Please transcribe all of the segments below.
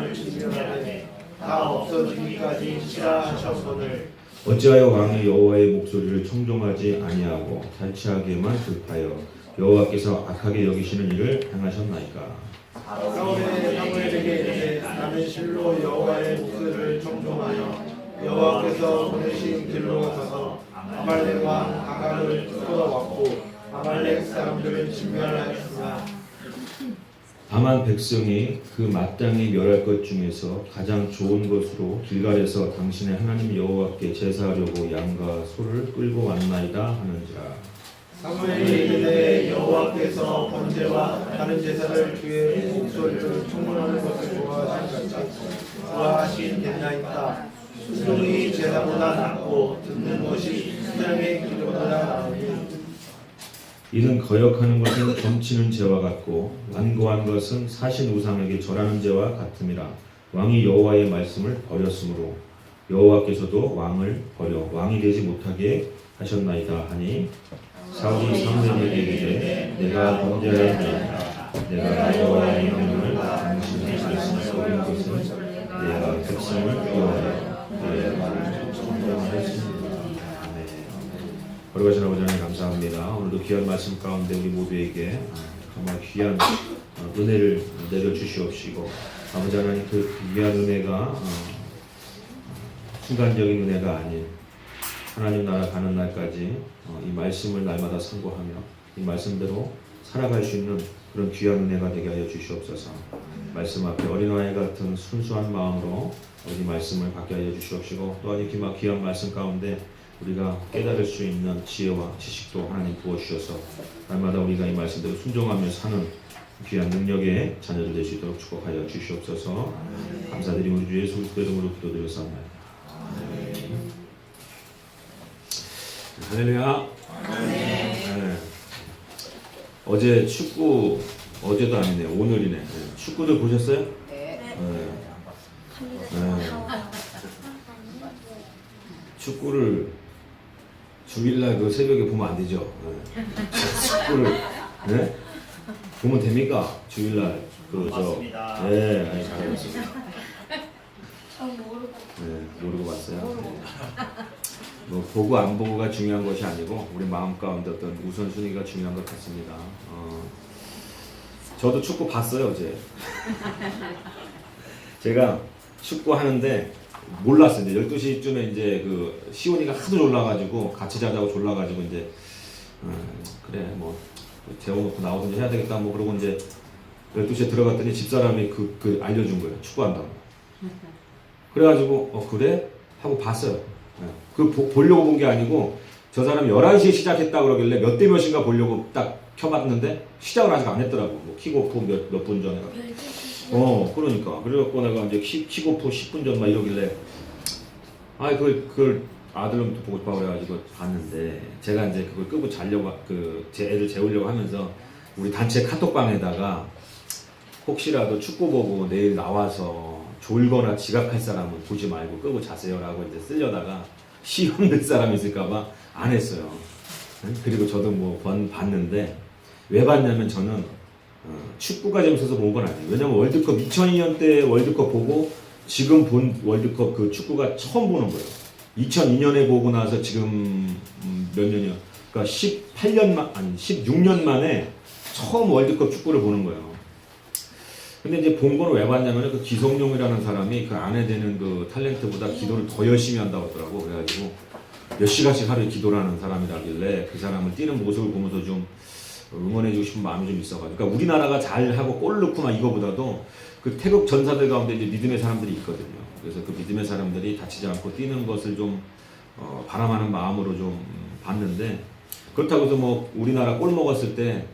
사람을 진멸하되 다 없어지기까지 실하셨거늘 어찌하여 왕이 여호와의 목소리를 청종하지 아니하고 탈취하게만 급하여 여호와께서 악하게 여기시는 일을 행하셨나이까. 사울의 사무엘에게 이르되 나는 실로 여호와의 목소리를 청종하여 여호와께서 보내신 길로 가서 아말렉 왕 아각을 쫓아왔고 아말렉 사람들을 진멸하였으나 다만 백성이 그 마땅히 멸할 것 중에서 가장 좋은 것으로 길갈에서 당신의 하나님 여호와께 제사하려고 양과 소를 끌고 왔나이다 하는지라. 사무엘이 이르되 여호와께서 번제와 다른 제사를 그의 목소리를 청문하는 것을 좋아하신 같이 좋아하신 겠나이까. 순종이 제사보다 낫고 듣는 것이 수양의 기도보다 나으니 이는 거역하는 것은 점치는 죄와 같고 완고한 것은 사신 우상에게 절하는 죄와 같음이라. 왕이 여호와의 말씀을 버렸으므로 여호와께서도 왕을 버려 왕이 되지 못하게 하셨나이다 하니 사울이 사무엘에게 이르되 내가 범죄하였나이다. 내가 여호와의 명령을 당신의 말씀을 어긴 것은 내가 백성을 위하여 내 말을 청정하였습니다. 거룩하신 아버지 하나님 감사합니다. 오늘도 귀한 말씀 가운데 우리 모두에게 정말 귀한 은혜를 내려주시옵시고 아버지 하나님 그 귀한 은혜가 순간적인 은혜가 아닌 하나님 나라 가는 날까지 이 말씀을 날마다 상고하며 이 말씀대로 살아갈 수 있는 그런 귀한 은혜가 되게 하여 주시옵소서. 말씀 앞에 어린아이 같은 순수한 마음으로 이 말씀을 받게 하여 주시옵시고 또한 이 귀한 말씀 가운데 우리가 깨달을 수 있는 지혜와 지식도 하나님 부어주셔서 날마다 우리가 이 말씀대로 순종하며 사는 귀한 능력의 자녀들 될 수 있도록 축복하여 주시옵소서. 감사드리며 우리 주 예수 그리스도 이름으로 기도드렸사옵나이다. 할렐루야. 네. 어제 축구 어제도 아니네 오늘이네. 네. 축구들 보셨어요? 네. 축구를 주일날 그 새벽에 보면 안 되죠. 축구를 네? 보면 됩니까? 주일날 맞습니다. 네, 잘하셨습니다. 네, 모르고 봤어요. 네. 뭐 보고 안 보고가 중요한 것이 아니고 우리 마음 가운데 어떤 우선순위가 중요한 것 같습니다. 저도 축구 봤어요 어제. 제가 축구 하는데 몰랐어요. 이제 12시쯤에 이제 그 시온이가 하도 졸라가지고 같이 자자고 졸라가지고 이제 그래 뭐 재워놓고 나오든지 해야 되겠다 뭐 그러고 이제 12시에 들어갔더니 집사람이 그 알려준 거예요. 축구한다고. 그래가지고 그래? 하고 봤어요. 보려고 본 게 아니고 저 사람이 11시에 시작했다 그러길래 몇 대 몇인가 보려고 딱 켜봤는데 시작을 아직 안 했더라고. 뭐 킥오프 몇 분 전에. 그러니까. 그래갖고 내가 이제 킥오프 10분 전 막 이러길래 그걸 아들놈도 보고 싶어 그래가지고 봤는데 제가 이제 그걸 끄고 자려고 제 애들 재우려고 하면서 우리 단체 카톡방에다가 혹시라도 축구 보고 내일 나와서 졸거나 지각할 사람은 보지 말고 끄고 자세요라고 이제 쓰려다가 시험될 사람이 있을까봐 안 했어요. 그리고 저도 뭐 봤는데 왜 봤냐면 저는 축구가 재밌어서 본 건 아니에요. 왜냐면 월드컵 2002년 때 월드컵 보고 지금 본 월드컵 그 축구가 처음 보는 거예요. 2002년에 보고 나서 지금 몇 년이요? 그러니까 16년 만에 처음 월드컵 축구를 보는 거예요. 근데 이제 본 거는 왜 봤냐면 그 기성용이라는 사람이 그 안에 되는 그 탤런트보다 기도를 더 열심히 한다고 하더라고. 그래가지고 몇 시간씩 하루에 기도를 하는 사람이라길래 그 사람을 뛰는 모습을 보면서 좀 응원해주고 싶은 마음이 좀 있어가지고. 그러니까 우리나라가 잘하고 골 넣고 막 이거보다도 그 태극 전사들 가운데 이제 믿음의 사람들이 있거든요. 그래서 그 믿음의 사람들이 다치지 않고 뛰는 것을 좀 바람하는 마음으로 좀 봤는데 그렇다고 해서 뭐 우리나라 골 먹었을 때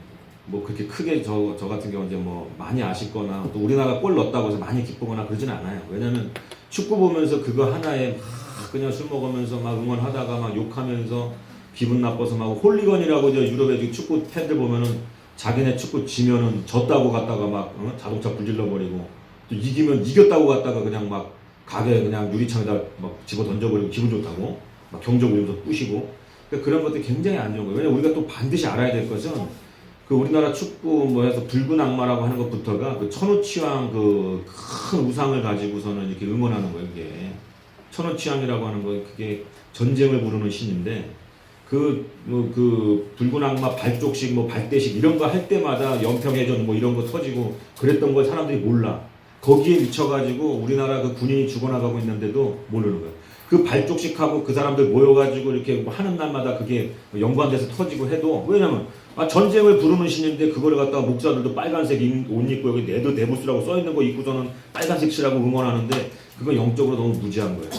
뭐 그렇게 크게 저 같은 경우 이제 뭐 많이 아쉽거나 또 우리나라 골 넣었다고 해서 많이 기쁘거나 그러진 않아요. 왜냐면 축구 보면서 그거 하나에 막 그냥 술 먹으면서 막 응원하다가 막 욕하면서 기분 나빠서 막 홀리건이라고 이제 유럽의 축구 팬들 보면은 자기네 축구 지면은 졌다고 갔다가 막 자동차 불질러 버리고 또 이기면 이겼다고 갔다가 그냥 막 가게 그냥 유리창에다 막 집어 던져버리고 기분 좋다고 막 경적 울면서 뿌시고 그러니까 그런 것들이 굉장히 안 좋은 거예요. 왜냐면 우리가 또 반드시 알아야 될 것은 그 우리나라 축구 뭐 해서 붉은 악마라고 하는 것부터가 그 천우치왕 그 큰 우상을 가지고서는 이렇게 응원하는 거예요. 이게 천우치왕이라고 하는 거 그게 전쟁을 부르는 신인데 그 붉은 악마 발족식 뭐 발대식 이런 거 할 때마다 연평해전 뭐 이런 거 터지고 그랬던 걸 사람들이 몰라. 거기에 미쳐가지고 우리나라 그 군인이 죽어나가고 있는데도 모르는 거예요. 그 발족식하고 그 사람들 모여가지고 이렇게 뭐 하는 날마다 그게 연관돼서 터지고 해도 왜냐면 전쟁을 부르는 신인데 그거를 갖다가 목사들도 빨간색 옷 입고 여기 네더 데부스라고 써있는 거 입고서는 빨간색 칠하고 응원하는데 그건 영적으로 너무 무지한 거예요.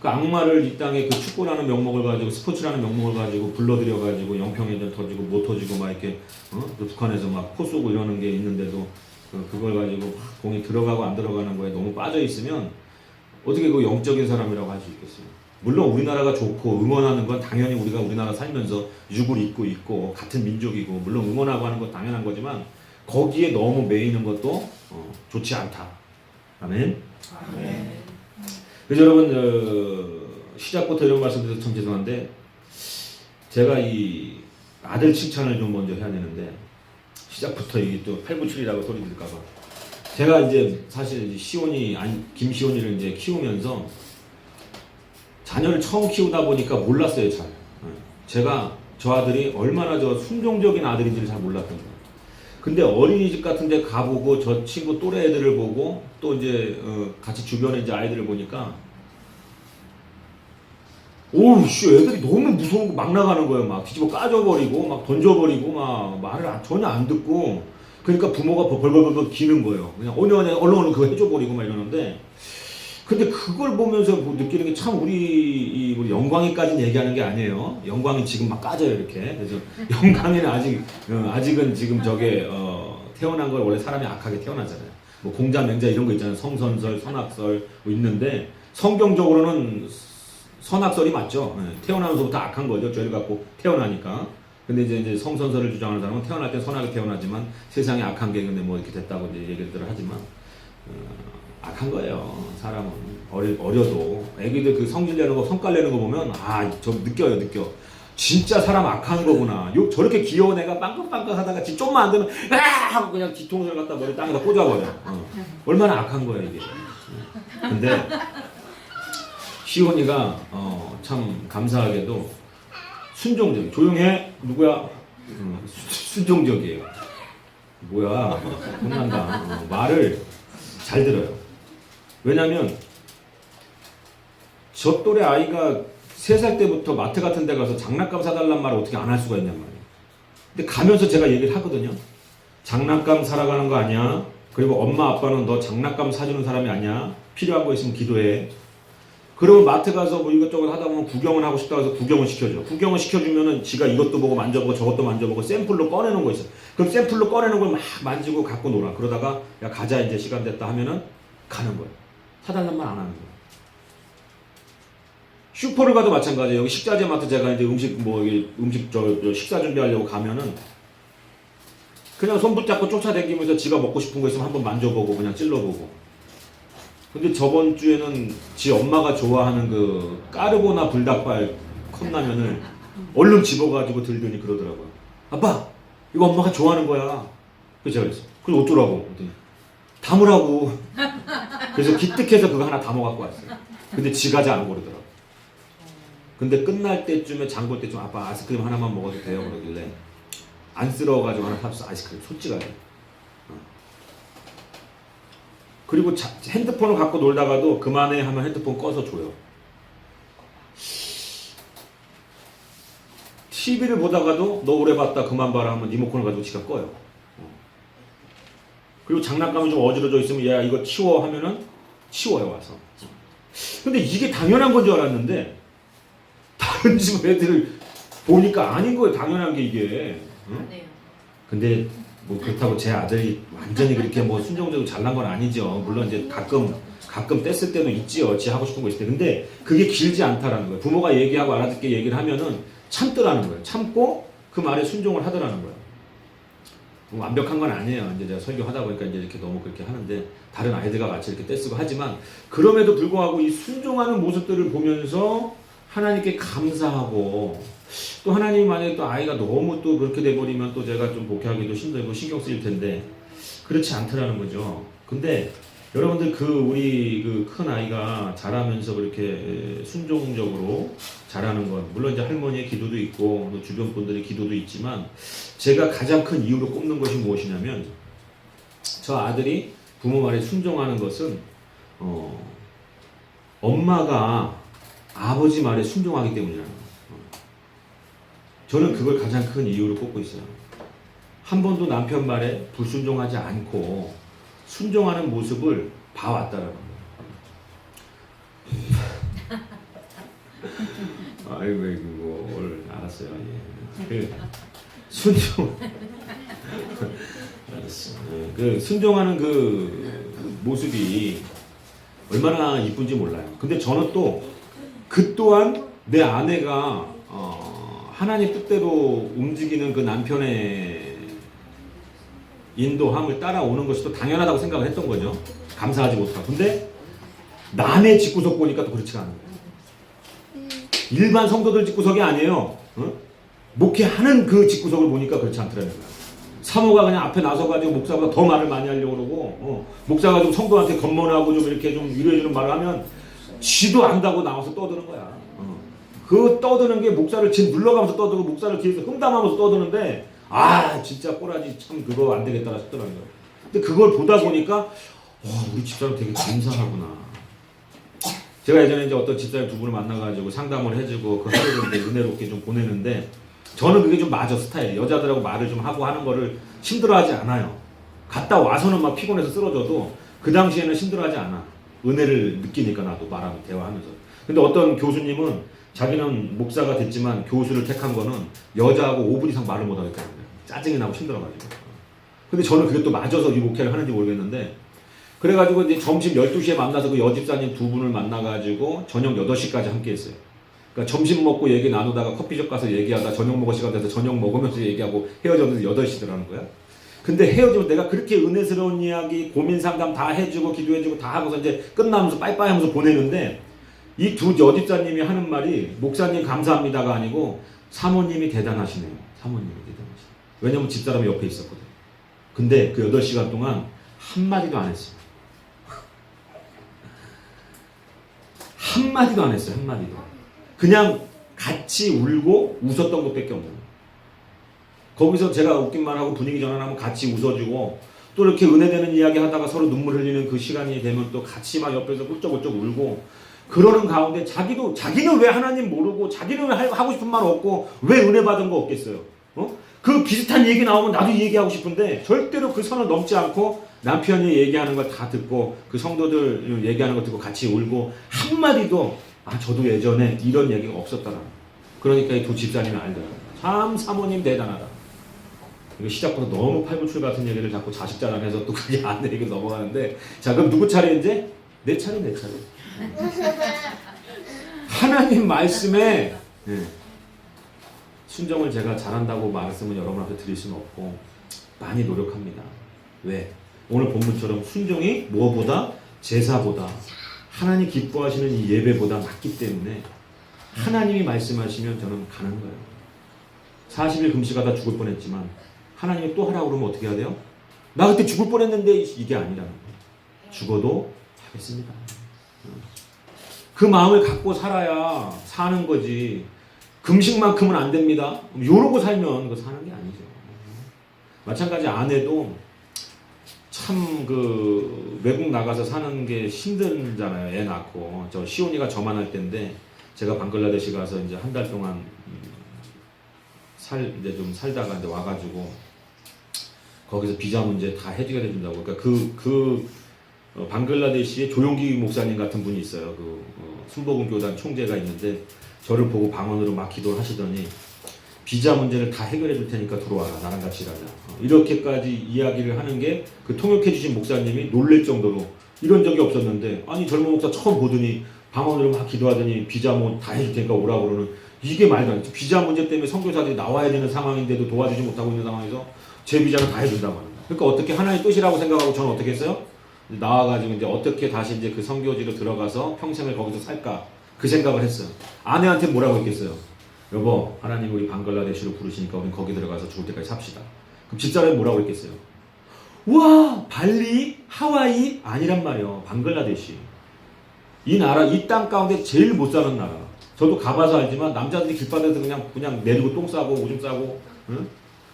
그 악마를 이 땅에 그 축구라는 명목을 가지고 스포츠라는 명목을 가지고 불러들여가지고 영평해전 터지고 못 터지고 막 이렇게 또 북한에서 막 포 쏘고 이러는 게 있는데도 그걸 가지고 공이 들어가고 안 들어가는 거에 너무 빠져 있으면 어떻게 그 영적인 사람이라고 할 수 있겠어요? 물론 우리나라가 좋고 응원하는 건 당연히 우리가 우리나라 살면서 육을 입고 있고 같은 민족이고 물론 응원하고 하는 건 당연한 거지만 거기에 너무 매이는 것도 좋지 않다. 아멘. 아멘. 그래서 여러분 시작부터 이런 말씀드려서 참 죄송한데 제가 이 아들 칭찬을 좀 먼저 해야 되는데 시작부터 이게 또 897이라고 소리 들을까봐 제가 이제 사실 김시온이를 이제 키우면서 자녀를 처음 키우다 보니까 몰랐어요 잘. 제가 저 아들이 얼마나 순종적인 아들인지를 잘 몰랐던 거예요. 근데 어린이집 같은 데 가보고 저 친구 또래 애들을 보고 또 이제 같이 주변에 이제 아이들을 보니까 오우씨 애들이 너무 무서운 거 막 나가는 거예요. 막 뒤집어 까져버리고 막 던져버리고 막 말을 전혀 안 듣고 그러니까 부모가 벌벌벌 기는 거예요. 그냥 얼른 그거 해줘버리고 막 이러는데 근데 그걸 보면서 느끼는 게 참 우리 영광이까지는 얘기하는 게 아니에요. 영광이 지금 막 까져요 이렇게. 그래서 영광이는 아직은 지금 태어난 걸 원래 사람이 악하게 태어나잖아요. 뭐 공자 맹자 이런 거 있잖아요. 성선설, 선악설 뭐 있는데 성경적으로는 선악설이 맞죠. 태어나면서부터 악한 거죠. 죄를 갖고 태어나니까. 근데 이제 성선설을 주장하는 사람은 태어날 때 선하게 태어나지만 세상에 악한 게 근데 뭐 이렇게 됐다고 이제 얘기들을 하지만 악한 거예요. 사람은 어려도 애기들 그 성질 내는 거 성깔 내는 거 보면 저 느껴. 진짜 사람 악한 거구나. 저렇게 귀여운 애가 빵긋빵긋 하다가 좀만 안 되면 하고 그냥 뒤통수를 갖다 머리 땅에다 꽂아버려. 얼마나 악한 거야 이게. 근데 시온이가 참 감사하게도 순종적이에요. 조용해 누구야? 순종적이에요. 뭐야 혼난다. 말을 잘 들어요. 왜냐면 저 또래 아이가 3살 때부터 마트 같은 데 가서 장난감 사달란 말을 어떻게 안 할 수가 있냔 말이에요. 근데 가면서 제가 얘기를 하거든요. 장난감 사러 가는 거 아니야. 그리고 엄마 아빠는 너 장난감 사주는 사람이 아니야. 필요한 거 있으면 기도해. 그러면 마트 가서 뭐 이것저것 하다 보면 구경을 하고 싶다고 해서 구경을 시켜줘. 구경을 시켜주면은 지가 이것도 보고 만져보고 저것도 만져보고 샘플로 꺼내는 거 있어. 그럼 샘플로 꺼내는 걸 막 만지고 갖고 놀아. 그러다가 야 가자 이제 시간 됐다 하면은 가는 거야. 사달란 말 안 하는 거야. 슈퍼를 가도 마찬가지예요. 여기 식자재 마트 제가 이제 음식 식사 준비하려고 가면은 그냥 손 붙잡고 쫓아다니면서 지가 먹고 싶은 거 있으면 한번 만져보고 그냥 찔러보고. 근데 저번 주에는 지 엄마가 좋아하는 그 까르보나 불닭발 컵라면을 얼른 집어가지고 들더니 그러더라고요. 아빠 이거 엄마가 좋아하는 거야. 그래서 제가 그랬어. 그래서 어쩌라고? 그랬더니 담으라고. 그래서 기특해서 그거 하나 담아갖고 왔어요. 근데 지가 잘 안 고르더라고. 근데 끝날 때쯤에 장볼 때쯤 아빠 아이스크림 하나만 먹어도 돼요? 그러길래 안쓰러워가지고 하나 샀어. 아이스크림 솔직하게. 그리고 핸드폰을 갖고 놀다가도 그만해 하면 핸드폰 꺼서 줘요. TV를 보다가도 너 오래 봤다 그만 봐라 하면 리모컨을 가지고 지가 꺼요. 그리고 장난감이 좀 어지러져 있으면 야 이거 치워 하면은 치워요 와서. 근데 이게 당연한 건 줄 알았는데 다른 집 애들을 보니까 아닌 거예요. 당연한 게 이게. 응? 근데 뭐 그렇다고 제 아들이 완전히 그렇게 뭐 순종적으로 잘난 건 아니죠. 물론 이제 가끔 뗐을 때도 있지요. 지 하고 싶은 거 있을 때. 근데 그게 길지 않다라는 거예요. 부모가 얘기하고 알아듣게 얘기를 하면은 참더라는 거예요. 참고 그 말에 순종을 하더라는 거예요. 뭐 완벽한 건 아니에요. 이제 제가 설교하다 보니까 이제 이렇게 너무 그렇게 하는데 다른 아이들과 같이 이렇게 떼쓰고 하지만 그럼에도 불구하고 이 순종하는 모습들을 보면서 하나님께 감사하고 또 하나님이 만약에 또 아이가 너무 또 그렇게 돼버리면 또 제가 좀 목회하기도 힘들고 신경 쓰일 텐데 그렇지 않더라는 거죠. 근데 여러분들 우리 큰 아이가 자라면서 그렇게 순종적으로 자라는 건 물론 이제 할머니의 기도도 있고 또 주변 분들의 기도도 있지만 제가 가장 큰 이유로 꼽는 것이 무엇이냐면 저 아들이 부모 말에 순종하는 것은 엄마가 아버지 말에 순종하기 때문이라는 거예요. 저는 그걸 가장 큰 이유로 꼽고 있어요. 한 번도 남편 말에 불순종하지 않고 순종하는 모습을 봐왔다라는 거예요. 아이고 그걸 알았어요. 예. 순종 알았어. 그 순종하는 그 모습이 얼마나 이쁜지 몰라요. 근데 저는 또 그 또한 내 아내가 하나님 뜻대로 움직이는 그 남편의 인도함을 따라오는 것이 또 당연하다고 생각을 했던 거죠. 감사하지 못하고. 근데 남의 집구석 보니까 또 그렇지가 않은 거예요. 일반 성도들 집구석이 아니에요. 목회하는 그 집구석을 보니까 그렇지 않더라는 거예요. 사모가 그냥 앞에 나서가지고 목사보다 더 말을 많이 하려고 그러고 목사가 좀 성도한테 건면하고 좀 이렇게 좀 위로해주는 말을 하면 쥐도 안다고 나와서 떠드는 거야. 그 떠드는 게 목사를 진 눌러가면서 떠들고 목사를 뒤에서 흠담하면서 떠드는데 진짜 꼬라지 참 그거 안 되겠다 싶더라고요. 근데 그걸 보다 보니까 우리 집사람 되게 감사하구나. 제가 예전에 이제 어떤 집사님 두 분을 만나가지고 상담을 해주고 그 하루를 이제 은혜롭게 좀 보내는데 저는 그게 좀 맞아 스타일이. 여자들하고 말을 좀 하고 하는 거를 힘들어하지 않아요. 갔다 와서는 막 피곤해서 쓰러져도 그 당시에는 힘들어하지 않아. 은혜를 느끼니까 나도 말하면 대화하면서. 근데 어떤 교수님은 자기는 목사가 됐지만 교수를 택한 거는 여자하고 5분 이상 말을 못 하겠다는 거예요. 짜증이 나고 힘들어가지고. 근데 저는 그게 또 맞아서 이 목회를 하는지 모르겠는데 그래가지고 이제 점심 12시에 만나서 그 여집사님 두 분을 만나가지고 저녁 8시까지 함께 했어요. 그러니까 점심 먹고 얘기 나누다가 커피숍 가서 얘기하다 저녁 먹을 시간 돼서 저녁 먹으면서 얘기하고 헤어졌는데 8시더라는 거야. 근데 헤어지면 내가 그렇게 은혜스러운 이야기, 고민 상담 다 해주고 기도해주고 다 하고서 이제 끝나면서 빠이빠이 하면서 보내는데 이 두 여집사님이 하는 말이 목사님 감사합니다가 아니고 사모님이 대단하시네요. 사모님이 대단하시네요. 왜냐면 집사람이 옆에 있었거든. 근데 그 8시간 동안 한마디도 안 했어요. 한마디도 안 했어요. 한마디도. 그냥 같이 울고 웃었던 것밖에 없는 거예요. 거기서 제가 웃긴 말하고 분위기 전환하면 같이 웃어주고 또 이렇게 은혜되는 이야기 하다가 서로 눈물 흘리는 그 시간이 되면 또 같이 막 옆에서 훌쩍훌쩍 울고 그러는 가운데 자기는 왜 하나님 모르고 자기는 왜 하고 싶은 말 없고 왜 은혜 받은 거 없겠어요? 그 비슷한 얘기 나오면 나도 얘기하고 싶은데 절대로 그 선을 넘지 않고 남편이 얘기하는 걸 다 듣고 그 성도들 얘기하는 거 듣고 같이 울고 한마디도 저도 예전에 이런 얘기가 없었더라. 그러니까 이 두 집사님이 알더라고요. 참 사모님 대단하다. 이거 시작부터 너무 팔불출 같은 얘기를 자꾸 자식 자랑해서 또 그게 아내 얘기로 넘어가는데 자 그럼 누구 차례 이제? 내 차례. 하나님 말씀에 순종을 제가 잘한다고 말씀은 여러분 앞에 드릴 수는 없고 많이 노력합니다. 왜? 오늘 본문처럼 순종이 무엇보다 제사보다 하나님 기뻐하시는 이 예배보다 낫기 때문에 하나님이 말씀하시면 저는 가는 거예요. 40일 금식하다 죽을 뻔했지만 하나님이 또 하라고 그러면 어떻게 해야 돼요? 나 그때 죽을 뻔했는데 이게 아니라는 거예요. 죽어도 하겠습니다. 그 마음을 갖고 살아야 사는 거지. 금식만큼은 안 됩니다. 이러고 살면 그거 사는 게 아니죠. 마찬가지 아내도 참 외국 나가서 사는 게 힘들잖아요. 애 낳고. 저 시온이가 저만 할 때인데 제가 방글라데시 가서 이제 한 달 동안 이제 좀 살다가 이제 와가지고 거기서 비자 문제 다 해결해 준다고. 그러니까 방글라데시에 조용기 목사님 같은 분이 있어요. 순복음 교단 총재가 있는데 저를 보고 방언으로 막 기도를 하시더니 비자 문제를 다 해결해 줄 테니까 들어와라. 나랑 같이 일하자. 이렇게까지 이야기를 하는 게 그 통역해 주신 목사님이 놀랄 정도로 이런 적이 없었는데 아니 젊은 목사 처음 보더니 방언으로 막 기도하더니 비자 뭐 다 해줄 테니까 오라고 그러는 이게 말도 안 돼. 비자 문제 때문에 선교사들이 나와야 되는 상황인데도 도와주지 못하고 있는 상황에서 제 비자는 다 해준다고 합니다. 그러니까 어떻게 하나의 뜻이라고 생각하고 저는 어떻게 했어요? 나와가지고 이제 어떻게 다시 이제 그 선교지로 들어가서 평생을 거기서 살까 그 생각을 했어요. 아내한테 뭐라고 했겠어요? 여보, 하나님 우리 방글라데시로 부르시니까 우린 거기 들어가서 죽을 때까지 삽시다. 그럼 집사람이 뭐라고 했겠어요? 와, 발리, 하와이 아니란 말이에요. 방글라데시. 이 나라, 이 땅 가운데 제일 못 사는 나라. 저도 가봐서 알지만 남자들이 길바닥에서 그냥 내리고 똥 싸고 오줌 싸고, 응?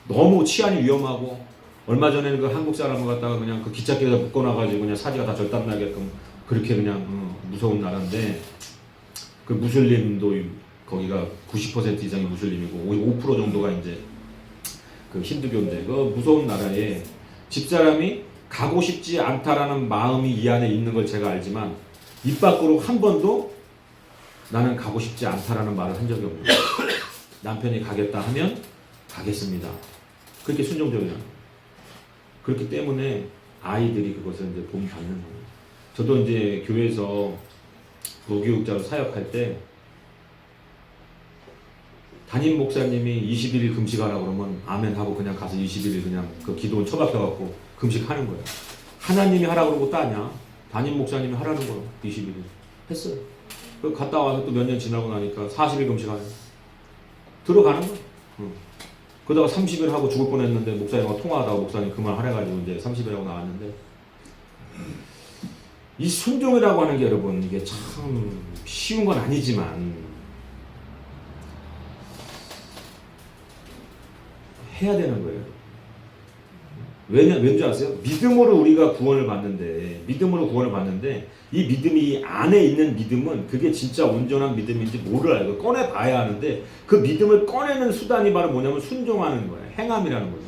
너무 치안이 위험하고, 얼마 전에는 그 한국 사람을 갖다가 그냥 그 기찻길에다 묶어놔가지고 그냥 사지가 다 절단나게끔 그렇게 그냥 무서운 나라인데, 그 무슬림도 거기가 90% 이상이 무슬림이고 5% 정도가 이제 그 힌두교인데, 그 무서운 나라에 집사람이 가고 싶지 않다라는 마음이 이 안에 있는 걸 제가 알지만 입 밖으로 한 번도 나는 가고 싶지 않다라는 말을 한 적이 없는 거예요. 남편이 가겠다 하면 가겠습니다. 그렇게 순종적이잖아요. 그렇기 때문에 아이들이 그것을 이제 본받는 거예요. 저도 이제 교회에서 부교육자로 사역할 때 담임 목사님이 21일 금식하라고 그러면 아멘 하고 그냥 가서 21일 그냥 그 기도원 처박혀갖고 금식하는 거예요. 하나님이 하라고 그러고 따냐? 담임 목사님이 하라는 거예요. 21일 했어요. 그 갔다 와서 또 몇 년 지나고 나니까 40일 금식하요. 들어가는 거예요. 그러다가 30일 하고 죽을 뻔했는데 목사님과 통화하다가 목사님 그만하래가지고 이제 30일 하고 나왔는데, 이 순종이라고 하는 게 여러분 이게 참 쉬운 건 아니지만 해야 되는 거예요. 왠지 아세요? 믿음으로 우리가 구원을 받는데, 이 믿음이 안에 있는 믿음은 그게 진짜 온전한 믿음인지 모르아요. 꺼내봐야 하는데, 그 믿음을 꺼내는 수단이 바로 뭐냐면 순종하는 거예요. 행함이라는 거죠.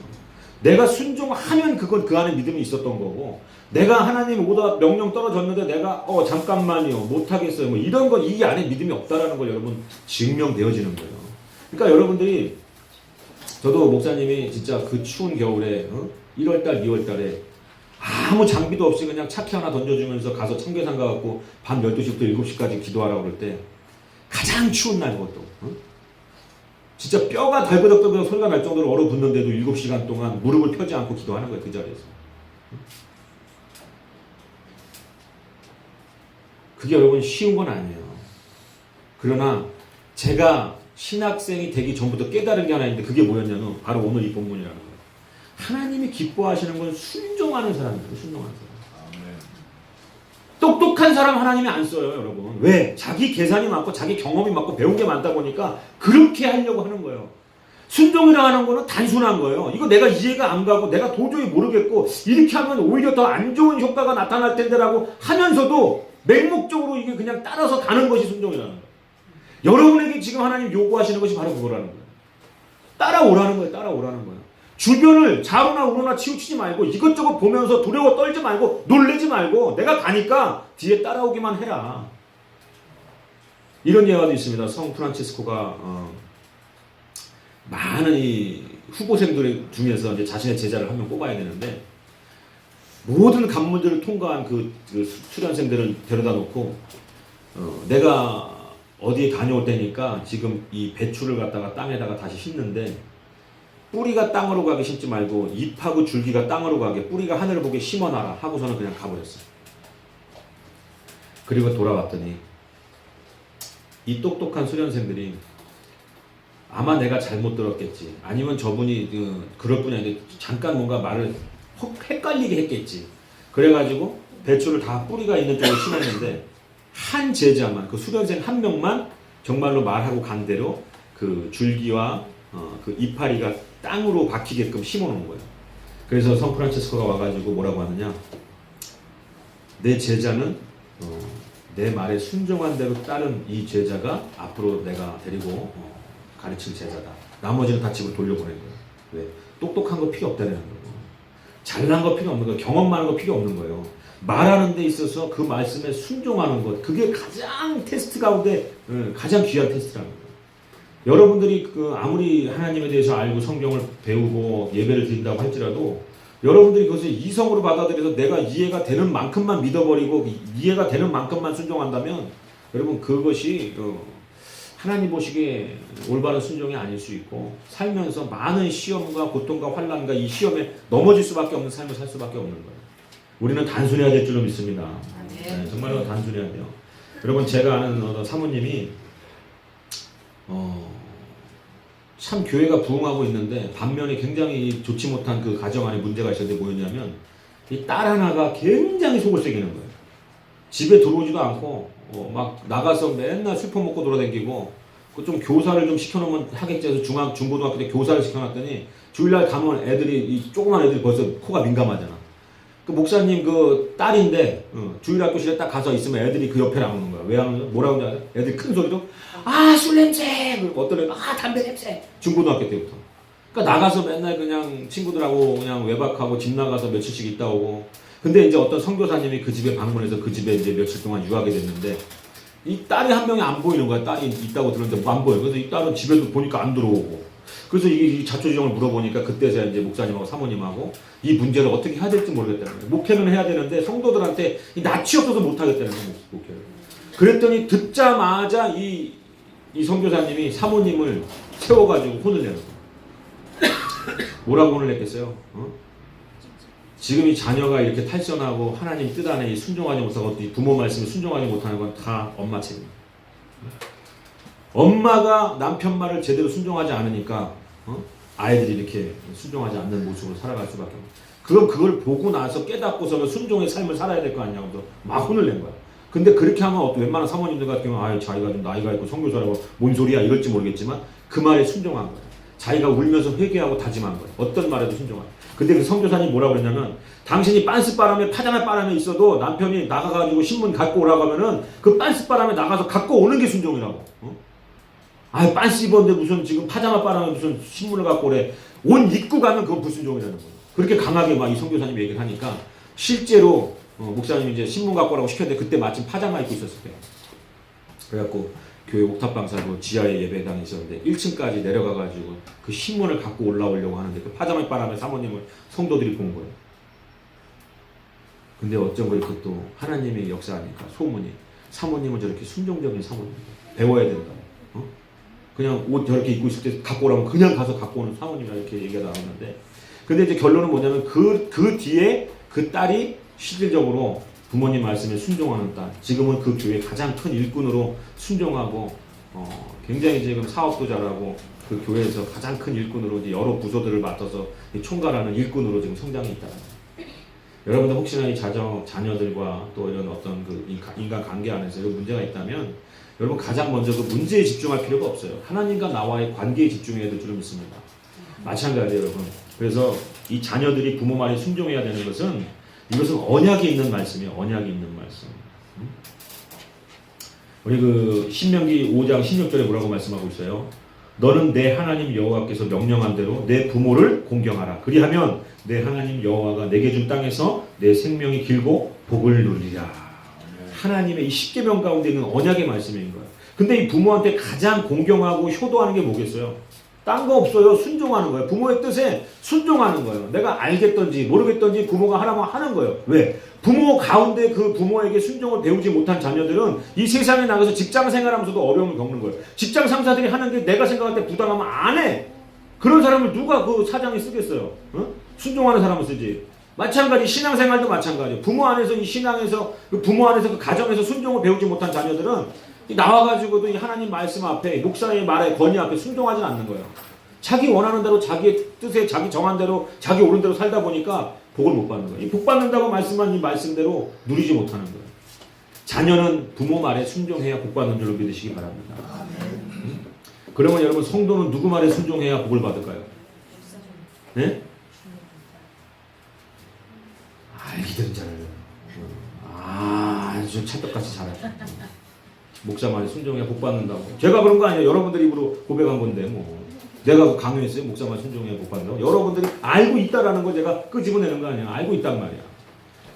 내가 순종하면 그건 그 안에 믿음이 있었던 거고, 내가 하나님 오다 명령 떨어졌는데 내가 잠깐만요 못하겠어요 뭐 이런 건 이 안에 믿음이 없다라는 걸 여러분 증명되어지는 거예요. 그러니까 여러분들이, 저도 목사님이 진짜 그 추운 겨울에 1월달 2월달에 아무 장비도 없이 그냥 차키 하나 던져주면서 가서 청계산 가갖고 밤 12시부터 7시까지 기도하라고 그럴 때, 가장 추운 날 그것도 진짜 뼈가 달그덕달그덕 소리가 날 정도로 얼어붙는데도 7시간 동안 무릎을 펴지 않고 기도하는 거예요. 그 자리에서. 그게 여러분 쉬운 건 아니에요. 그러나 제가 신학생이 되기 전부터 깨달은 게 하나 있는데, 그게 뭐였냐면 바로 오늘 이 본문이라는 거예요. 하나님이 기뻐하시는 건 순종하는 사람이에요. 순종하는 사람. 똑똑한 사람 하나님이 안 써요, 여러분. 왜? 자기 계산이 많고 자기 경험이 많고 배운 게 많다 보니까 그렇게 하려고 하는 거예요. 순종이라 하는 거는 단순한 거예요. 이거 내가 이해가 안 가고 내가 도저히 모르겠고 이렇게 하면 오히려 더 안 좋은 효과가 나타날 텐데라고 하면서도 맹목적으로 이게 그냥 따라서 가는 것이 순종이라는 거예요. 여러분에게 지금 하나님 요구하시는 것이 바로 그거라는 거예요. 따라오라는 거예요. 따라오라는 거예요. 주변을 좌로나 우로나 치우치지 말고 이것저것 보면서 두려워 떨지 말고 놀래지 말고 내가 가니까 뒤에 따라오기만 해라. 이런 예화도 있습니다. 성 프란치스코가 많은 이 후보생들 중에서 이제 자신의 제자를 한 명 뽑아야 되는데, 모든 관문들을 통과한 그 수련생들을 데려다 놓고 내가 어디에 다녀올 때니까 지금 이 배추를 갖다가 땅에다가 다시 심는데 뿌리가 땅으로 가게 심지 말고 잎하고 줄기가 땅으로 가게, 뿌리가 하늘을 보게 심어놔라 하고서는 그냥 가버렸어요. 그리고 돌아왔더니 이 똑똑한 수련생들이 아마 내가 잘못 들었겠지, 아니면 저분이 그럴 뿐이 아니라 잠깐 뭔가 말을 헷갈리게 했겠지. 그래가지고 배추를 다 뿌리가 있는 쪽으로 심었는데 한 제자만, 그 수련생 한 명만 정말로 말하고 간 대로 그 줄기와 그 이파리가 땅으로 박히게끔 심어놓은 거예요. 그래서 성 프란치스코가 와가지고 뭐라고 하느냐, 내 제자는 내 말에 순종한 대로 따른 이 제자가 앞으로 내가 데리고 가르칠 제자다. 나머지는 다 집으로 돌려보낸 거예요. 왜? 똑똑한 거 필요 없다는 거예요. 잘난 거 필요 없는 거예요. 경험 많은 거 필요 없는 거예요. 말하는 데 있어서 그 말씀에 순종하는 것, 그게 가장 테스트 가운데 가장 귀한 테스트라는 거예요. 여러분들이 아무리 하나님에 대해서 알고 성경을 배우고 예배를 드린다고 할지라도 여러분들이 그것을 이성으로 받아들여서 내가 이해가 되는 만큼만 믿어버리고 이해가 되는 만큼만 순종한다면 여러분 그것이 하나님 보시기에 올바른 순종이 아닐 수 있고, 살면서 많은 시험과 고통과 환난과 이 시험에 넘어질 수밖에 없는 삶을 살 수밖에 없는 거예요. 우리는 단순해야 될 줄로 믿습니다. 네, 정말로 단순해야 돼요. 여러분, 제가 아는 사모님이 참 교회가 부흥하고 있는데 반면에 굉장히 좋지 못한 그 가정 안에 문제가 있었는데 뭐였냐면 이 딸 하나가 굉장히 속을 새기는 거예요. 집에 들어오지도 않고 막 나가서 맨날 술퍼 먹고 돌아다니고 그 좀 교사를 좀 시켜놓으면 하겠지 해서 중고등학교 때 교사를 시켜놨더니 주일날 가면 애들이 이 조그만 애들이 벌써 코가 민감하잖아. 그 목사님 그 딸인데 주일학교실에 딱 가서 있으면 애들이 그 옆에 나오는 거야. 왜 하는 거야? 뭐라고 하냐? 애들이 큰 소리로 술 냄새! 그리고 어떤 애가 담배 냄새! 중고등학교 때부터. 그러니까 나가서 맨날 그냥 친구들하고 그냥 외박하고 집 나가서 며칠씩 있다 오고. 근데 이제 어떤 선교사님이 그 집에 방문해서 그 집에 이제 며칠 동안 유하게 됐는데 이 딸이 한 명이 안 보이는 거야. 딸이 있다고 들었는데 안 보여. 그래서 이 딸은 집에도 보니까 안 들어오고. 그래서 이게 자초지종을 물어보니까 그때서야 이제 목사님하고 사모님하고 이 문제를 어떻게 해야 될지 모르겠다는 거예요. 목회는 해야 되는데 성도들한테 이 낯이 없어서 못 하겠다는 거예요. 목회를. 그랬더니 듣자마자 이 선교사님이 사모님을 세워가지고 혼을 내는 거예요. 뭐라고 혼을 냈겠어요? 지금 이 자녀가 이렇게 탈선하고 하나님 뜻 안에 순종하지 못하고 부모 말씀에 순종하지 못하는 건 다 엄마 책임이에요. 엄마가 남편 말을 제대로 순종하지 않으니까 아이들이 이렇게 순종하지 않는 모습으로 살아갈 수밖에 없어요. 그걸 보고 나서 깨닫고서 순종의 삶을 살아야 될 거 아니냐고 막 혼을 낸 거야. 근데 그렇게 하면 웬만한 사모님들 같은 경우는 자기가 좀 나이가 있고 선교사라고 뭔 소리야 이럴지 모르겠지만 그 말에 순종한 거야. 자기가 울면서 회개하고 다짐한 거야. 어떤 말에도 순종한 거야. 근데 그 선교사님이 뭐라고 그랬냐면 당신이 빤스바람에 파자마 바람에 있어도 남편이 나가가지고 신문 갖고 오라고 하면은 그 빤스바람에 나가서 갖고 오는 게 순종이라고. 빤스 입었는데 무슨 지금 파자마 바람에 무슨 신문을 갖고 오래. 옷 입고 가면 그건 불순종이라는 거예요. 그렇게 강하게 막 이 선교사님이 얘기를 하니까 실제로 목사님이 이제 신문 갖고 오라고 시켰는데 그때 마침 파자마 입고 있었을 거예요. 그래갖고 교회 옥탑방사로 지하에 예배당이 있었는데 1층까지 내려가가지고 그 신문을 갖고 올라오려고 하는데 그 파자마 바람에 사모님을 성도들이 본 거예요. 근데 어쩜 그렇게 또 하나님의 역사하니까 소문이 사모님은 저렇게 순종적인 사모님 배워야 된다. 그냥 옷 저렇게 입고 있을 때 갖고 오라면 그냥 가서 갖고 오는 사모님이라 이렇게 얘기가 나오는데 근데 이제 결론은 뭐냐면 그 뒤에 그 딸이 실질적으로 부모님 말씀에 순종하는 딸. 지금은 그 교회 가장 큰 일꾼으로 순종하고 굉장히 지금 사업도 잘하고 그 교회에서 가장 큰 일꾼으로 이제 여러 부서들을 맡아서 총괄하는 일꾼으로 지금 성장해 있다. 여러분들 혹시나 이 자녀들과 또 이런 어떤 그 인간 관계 안에서 이런 문제가 있다면 여러분 가장 먼저 그 문제에 집중할 필요가 없어요. 하나님과 나와의 관계에 집중해야 될 줄은 믿습니다. 마찬가지예요, 여러분. 그래서 이 자녀들이 부모 말에 순종해야 되는 것은 이것은 언약이 있는 말씀이에요. 언약이 있는 말씀. 우리 그 신명기 5장 16절에 뭐라고 말씀하고 있어요? 너는 내 하나님 여호와께서 명령한 대로 내 부모를 공경하라. 그리하면 내 하나님 여호와가 내게 준 땅에서 내 생명이 길고 복을 누리리라. 하나님의 이 십계명 가운데 있는 언약의 말씀인 거예요. 근데 이 부모한테 가장 공경하고 효도하는 게 뭐겠어요? 딴 거 없어요. 순종하는 거예요. 부모의 뜻에 순종하는 거예요. 내가 알겠던지 모르겠던지 부모가 하라면 하는 거예요. 왜? 부모 가운데 그 부모에게 순종을 배우지 못한 자녀들은 이 세상에 나가서 직장 생활하면서도 어려움을 겪는 거예요. 직장 상사들이 하는 게 내가 생각할 때 부담하면 안 해. 그런 사람을 누가 그 사장에 쓰겠어요? 순종하는 사람을 쓰지. 마찬가지 신앙생활도 마찬가지예요. 부모 안에서 이 신앙에서 그 부모 안에서 그 가정에서 순종을 배우지 못한 자녀들은 나와가지고도 이 하나님 말씀 앞에 목사의 말에 건의 앞에 순종하지 않는 거예요. 자기 원하는 대로 자기의 뜻에 자기 정한 대로 자기 옳은 대로 살다 보니까 복을 못 받는 거예요. 이 복 받는다고 말씀한 이 말씀대로 누리지 못하는 거예요. 자녀는 부모 말에 순종해야 복 받는 줄로 믿으시기 바랍니다. 그러면 여러분 성도는 누구 말에 순종해야 복을 받을까요? 네? 알기들은 잘해요. 아주 찰떡같이 잘해요. 목사 말에 순종해야 복 받는다고. 제가 그런 거 아니에요. 여러분들 입으로 고백한 건데 뭐. 내가 강요했어요. 목사 말 순종해야 복 받는다고. 여러분들이 알고 있다라는 거 제가 끄집어내는 거 아니야. 알고 있단 말이야.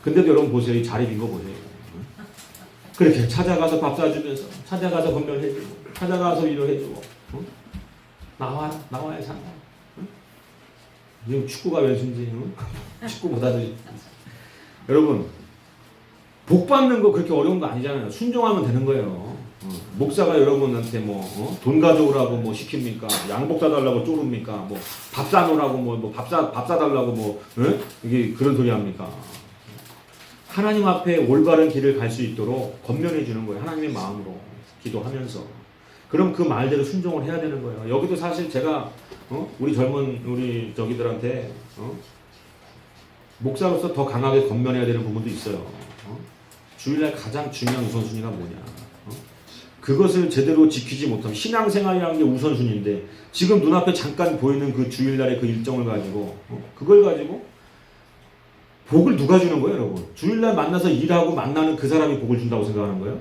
근데도 여러분 보세요. 이 잘 입은 거 보세요. 그렇게 찾아가서 밥 사주면서 찾아가서 건면해주고 찾아가서 위로해주고 나와야 산다. 지금 축구가 왼손지 축구보다도 여러분 복 받는 거 그렇게 어려운 거 아니잖아요. 순종하면 되는 거예요. 목사가 여러분한테 돈 가져오라고 뭐 시킵니까? 양복 사달라고 쪼릅니까? 뭐 밥 사놓으라고 밥 사달라고 이게 그런 소리 합니까? 하나님 앞에 올바른 길을 갈 수 있도록 권면해 주는 거예요. 하나님의 마음으로 기도하면서. 그럼 그 말대로 순종을 해야 되는 거예요. 여기도 사실 제가 우리 젊은 우리 저기들한테 목사로서 더 강하게 권면해야 되는 부분도 있어요. 주일날 가장 중요한 우선순위가 뭐냐? 그것을 제대로 지키지 못하면 신앙생활이라는 게 우선순위인데 지금 눈앞에 잠깐 보이는 그 주일날의 그 일정을 가지고 그걸 가지고 복을 누가 주는 거예요, 여러분? 주일날 만나서 일하고 만나는 그 사람이 복을 준다고 생각하는 거예요?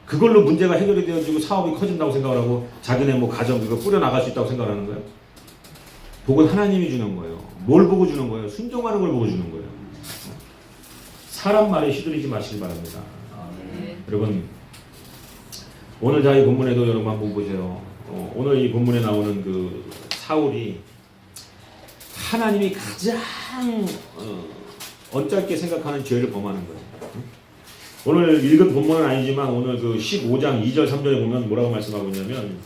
그걸로 문제가 해결이 되어지고 사업이 커진다고 생각을 하고 자기네 뭐 가정 그거 뿌려나갈 수 있다고 생각하는 거예요? 복은 하나님이 주는 거예요. 뭘 보고 주는 거예요? 순종하는 걸 보고 주는 거예요. 사람 말에 휘둘리지 마시기 바랍니다. 여러분 오늘 자 이 본문에도 여러분 한번 보세요. 오늘 이 본문에 나오는 그 사울이 하나님이 가장 언짢게 생각하는 죄를 범하는 거예요. 오늘 읽은 본문은 아니지만 오늘 그 15장 2절 3절에 보면 뭐라고 말씀하고 있냐면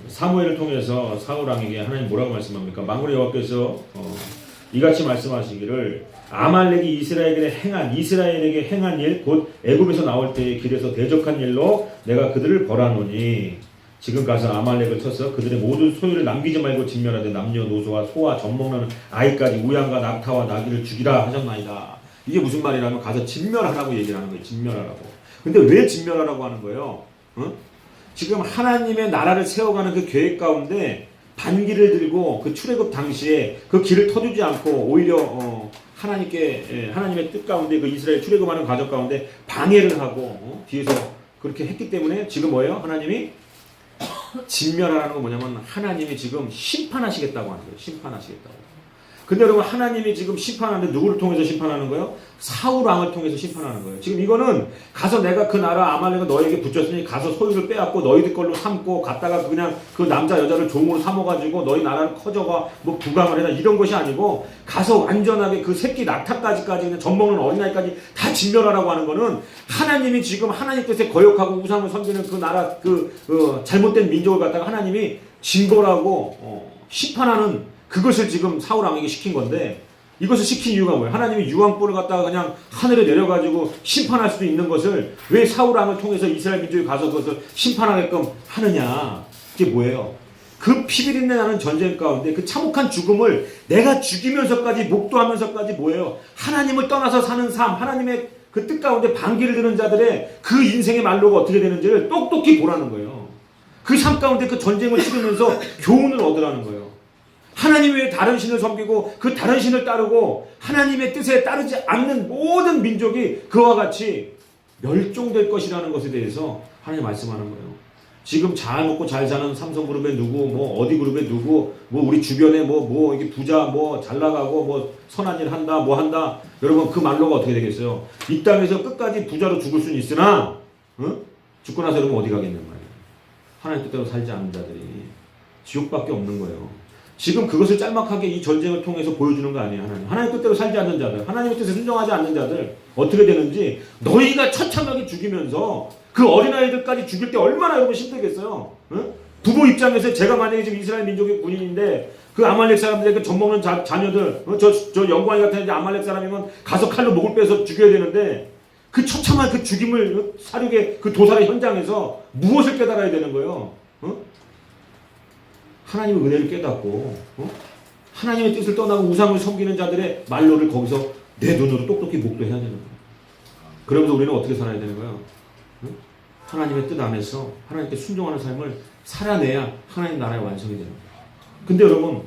사무엘을 통해서 사울 왕에게 하나님 뭐라고 말씀합니까? 만군의 여호와께서 이같이 말씀하시기를 아말렉이 이스라엘에게 행한 일 곧 애굽에서 나올 때의 길에서 대적한 일로 내가 그들을 벌하노니 지금 가서 아말렉을 쳐서 그들의 모든 소유를 남기지 말고 진멸하되 남녀노소와 소와 젖먹는 아이까지 우양과 낙타와 나귀를 죽이라 하셨나이다. 이게 무슨 말이라면 가서 진멸하라고 얘기를 하는 거예요. 진멸하라고. 근데 왜 진멸하라고 하는 거예요? 지금 하나님의 나라를 세워가는 그 계획 가운데 반기를 들고 그 출애굽 당시에 그 길을 터주지 않고 오히려 하나님의 뜻 가운데 그 이스라엘 출애굽하는 과정 가운데 방해를 하고 뒤에서 그렇게 했기 때문에 지금 뭐예요? 하나님이 진멸하라는 건 뭐냐면 하나님이 지금 심판하시겠다고 하는 거예요. 심판하시겠다고. 근데 여러분 하나님이 지금 심판하는데 누구를 통해서 심판하는 거예요? 사울 왕을 통해서 심판하는 거예요. 지금 이거는 가서 내가 그 나라 아말렉을 너에게 붙였으니 가서 소유를 빼앗고 너희들 걸로 삼고 갔다가 그냥 그 남자 여자를 종으로 삼아가지고 너희 나라를 커져가 뭐 부강을 해라 이런 것이 아니고 가서 완전하게 그 새끼 낙타까지 그냥 젖먹는 어린아이까지 다 진멸하라고 하는 거는 하나님이 지금 하나님 뜻에 거역하고 우상을 섬기는 그 나라 잘못된 민족을 갖다가 하나님이 징벌하고 심판하는 그것을 지금 사울 왕에게 시킨 건데 이것을 시킨 이유가 뭐예요? 하나님이 유황불을 갖다가 그냥 하늘에 내려가지고 심판할 수도 있는 것을 왜 사울 왕을 통해서 이스라엘 민족이 가서 그것을 심판하게끔 하느냐? 그게 뭐예요? 그 피비린내 나는 전쟁 가운데 그 참혹한 죽음을 내가 죽이면서까지 목도하면서까지 뭐예요? 하나님을 떠나서 사는 삶, 하나님의 그 뜻 가운데 반기를 드는 자들의 그 인생의 말로가 어떻게 되는지를 똑똑히 보라는 거예요. 그 삶 가운데 그 전쟁을 치르면서 교훈을 얻으라는 거예요. 하나님 외에 다른 신을 섬기고 그 다른 신을 따르고 하나님의 뜻에 따르지 않는 모든 민족이 그와 같이 멸종될 것이라는 것에 대해서 하나님 말씀하는 거예요. 지금 잘 먹고 잘 사는 삼성그룹의 누구, 뭐 어디 그룹의 누구, 뭐 우리 주변에 뭐 이게 부자, 뭐 잘 나가고 뭐 선한 일 한다, 뭐 한다. 여러분 그 말로가 어떻게 되겠어요? 이 땅에서 끝까지 부자로 죽을 수는 있으나, 죽고 나서 여러분 어디 가겠는 말이에요? 하나님 뜻대로 살지 않는 자들이 지옥밖에 없는 거예요. 지금 그것을 짤막하게 이 전쟁을 통해서 보여주는 거 아니에요. 하나님 뜻대로 살지 않는 자들, 하나님의 뜻에 순종하지 않는 자들 어떻게 되는지 너희가 처참하게 죽이면서 그 어린아이들까지 죽일 때 얼마나 여러분 힘들겠어요. 부모 입장에서 제가 만약에 지금 이스라엘 민족의 군인인데 그 아말렉 사람들에게 젖먹는 자녀들 저 영광이 같은 아말렉 사람이면 가서 칼로 목을 빼서 죽여야 되는데 그 처참한 그 죽임을 사륙의 그 도살의 현장에서 무엇을 깨달아야 되는 거예요? 하나님의 은혜를 깨닫고 하나님의 뜻을 떠나고 우상을 섬기는 자들의 말로를 거기서 내 눈으로 똑똑히 목도해야 되는 거예요. 그러면서 우리는 어떻게 살아야 되는 거예요? 하나님의 뜻 안에서 하나님께 순종하는 삶을 살아내야 하나님 나라의 완성이 되는 거예요. 근데 여러분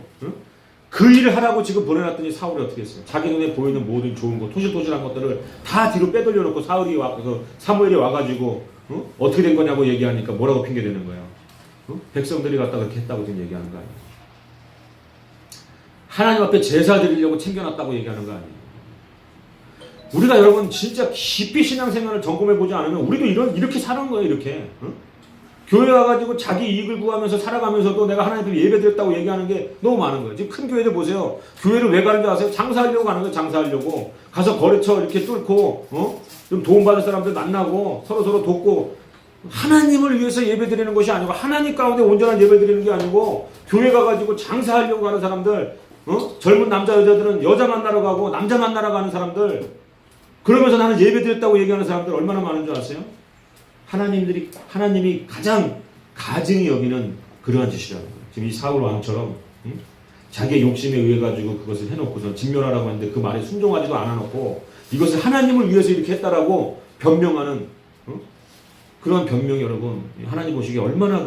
그 일을 하라고 지금 보내놨더니 사울이 어떻게 했어요? 자기 눈에 보이는 모든 좋은 것, 토실토실한 것들을 다 뒤로 빼돌려놓고 사무엘이 와가지고 어떻게 된 거냐고 얘기하니까 뭐라고 핑계대는 거예요? 백성들이 갖다 그렇게 했다고 지금 얘기하는 거 아니에요. 하나님 앞에 제사 드리려고 챙겨놨다고 얘기하는 거 아니에요. 우리가 여러분 진짜 깊이 신앙생활을 점검해보지 않으면 우리도 이렇게 사는 거예요. 이렇게 교회 와가지고 자기 이익을 구하면서 살아가면서도 내가 하나님 앞에 예배드렸다고 얘기하는 게 너무 많은 거예요. 지금 큰 교회들 보세요. 교회를 왜 가는지 아세요? 장사하려고 가는 거예요. 장사하려고 가서 거래처 이렇게 뚫고 좀 도움받을 사람들 만나고 서로 돕고 하나님을 위해서 예배드리는 것이 아니고 하나님 가운데 온전한 예배드리는 게 아니고 교회 가가지고 장사하려고 가는 사람들, 젊은 남자 여자들은 여자 만나러 가고 남자 만나러 가는 사람들, 그러면서 나는 예배드렸다고 얘기하는 사람들 얼마나 많은 줄 아세요? 하나님이 가장 가증히 여기는 그러한 짓이라는 거예요. 지금 이 사울 왕처럼 자기의 욕심에 의해 가지고 그것을 해놓고서 진멸하라고 하는데 그 말에 순종하지도 않아놓고 이것을 하나님을 위해서 이렇게 했다라고 변명하는 그런 변명이 여러분 하나님 보시기에 얼마나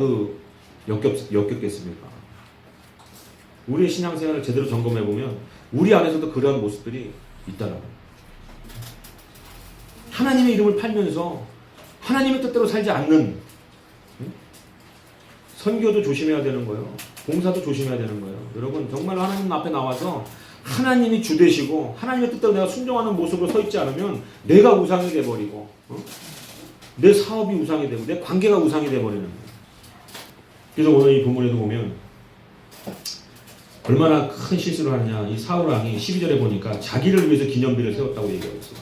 역겹겠습니까? 우리의 신앙생활을 제대로 점검해 보면 우리 안에서도 그러한 모습들이 있다라고. 하나님의 이름을 팔면서 하나님의 뜻대로 살지 않는 선교도 조심해야 되는 거예요. 봉사도 조심해야 되는 거예요. 여러분 정말 하나님 앞에 나와서 하나님이 주 되시고 하나님의 뜻대로 내가 순종하는 모습으로 서 있지 않으면 내가 우상이 돼버리고 내 사업이 우상이 되고 내 관계가 우상이 돼버리는 거예요. 그래서 오늘 이 본문에도 보면 얼마나 큰 실수를 하느냐. 이 사울 왕이 12절에 보니까 자기를 위해서 기념비를 세웠다고 얘기하고 있어요.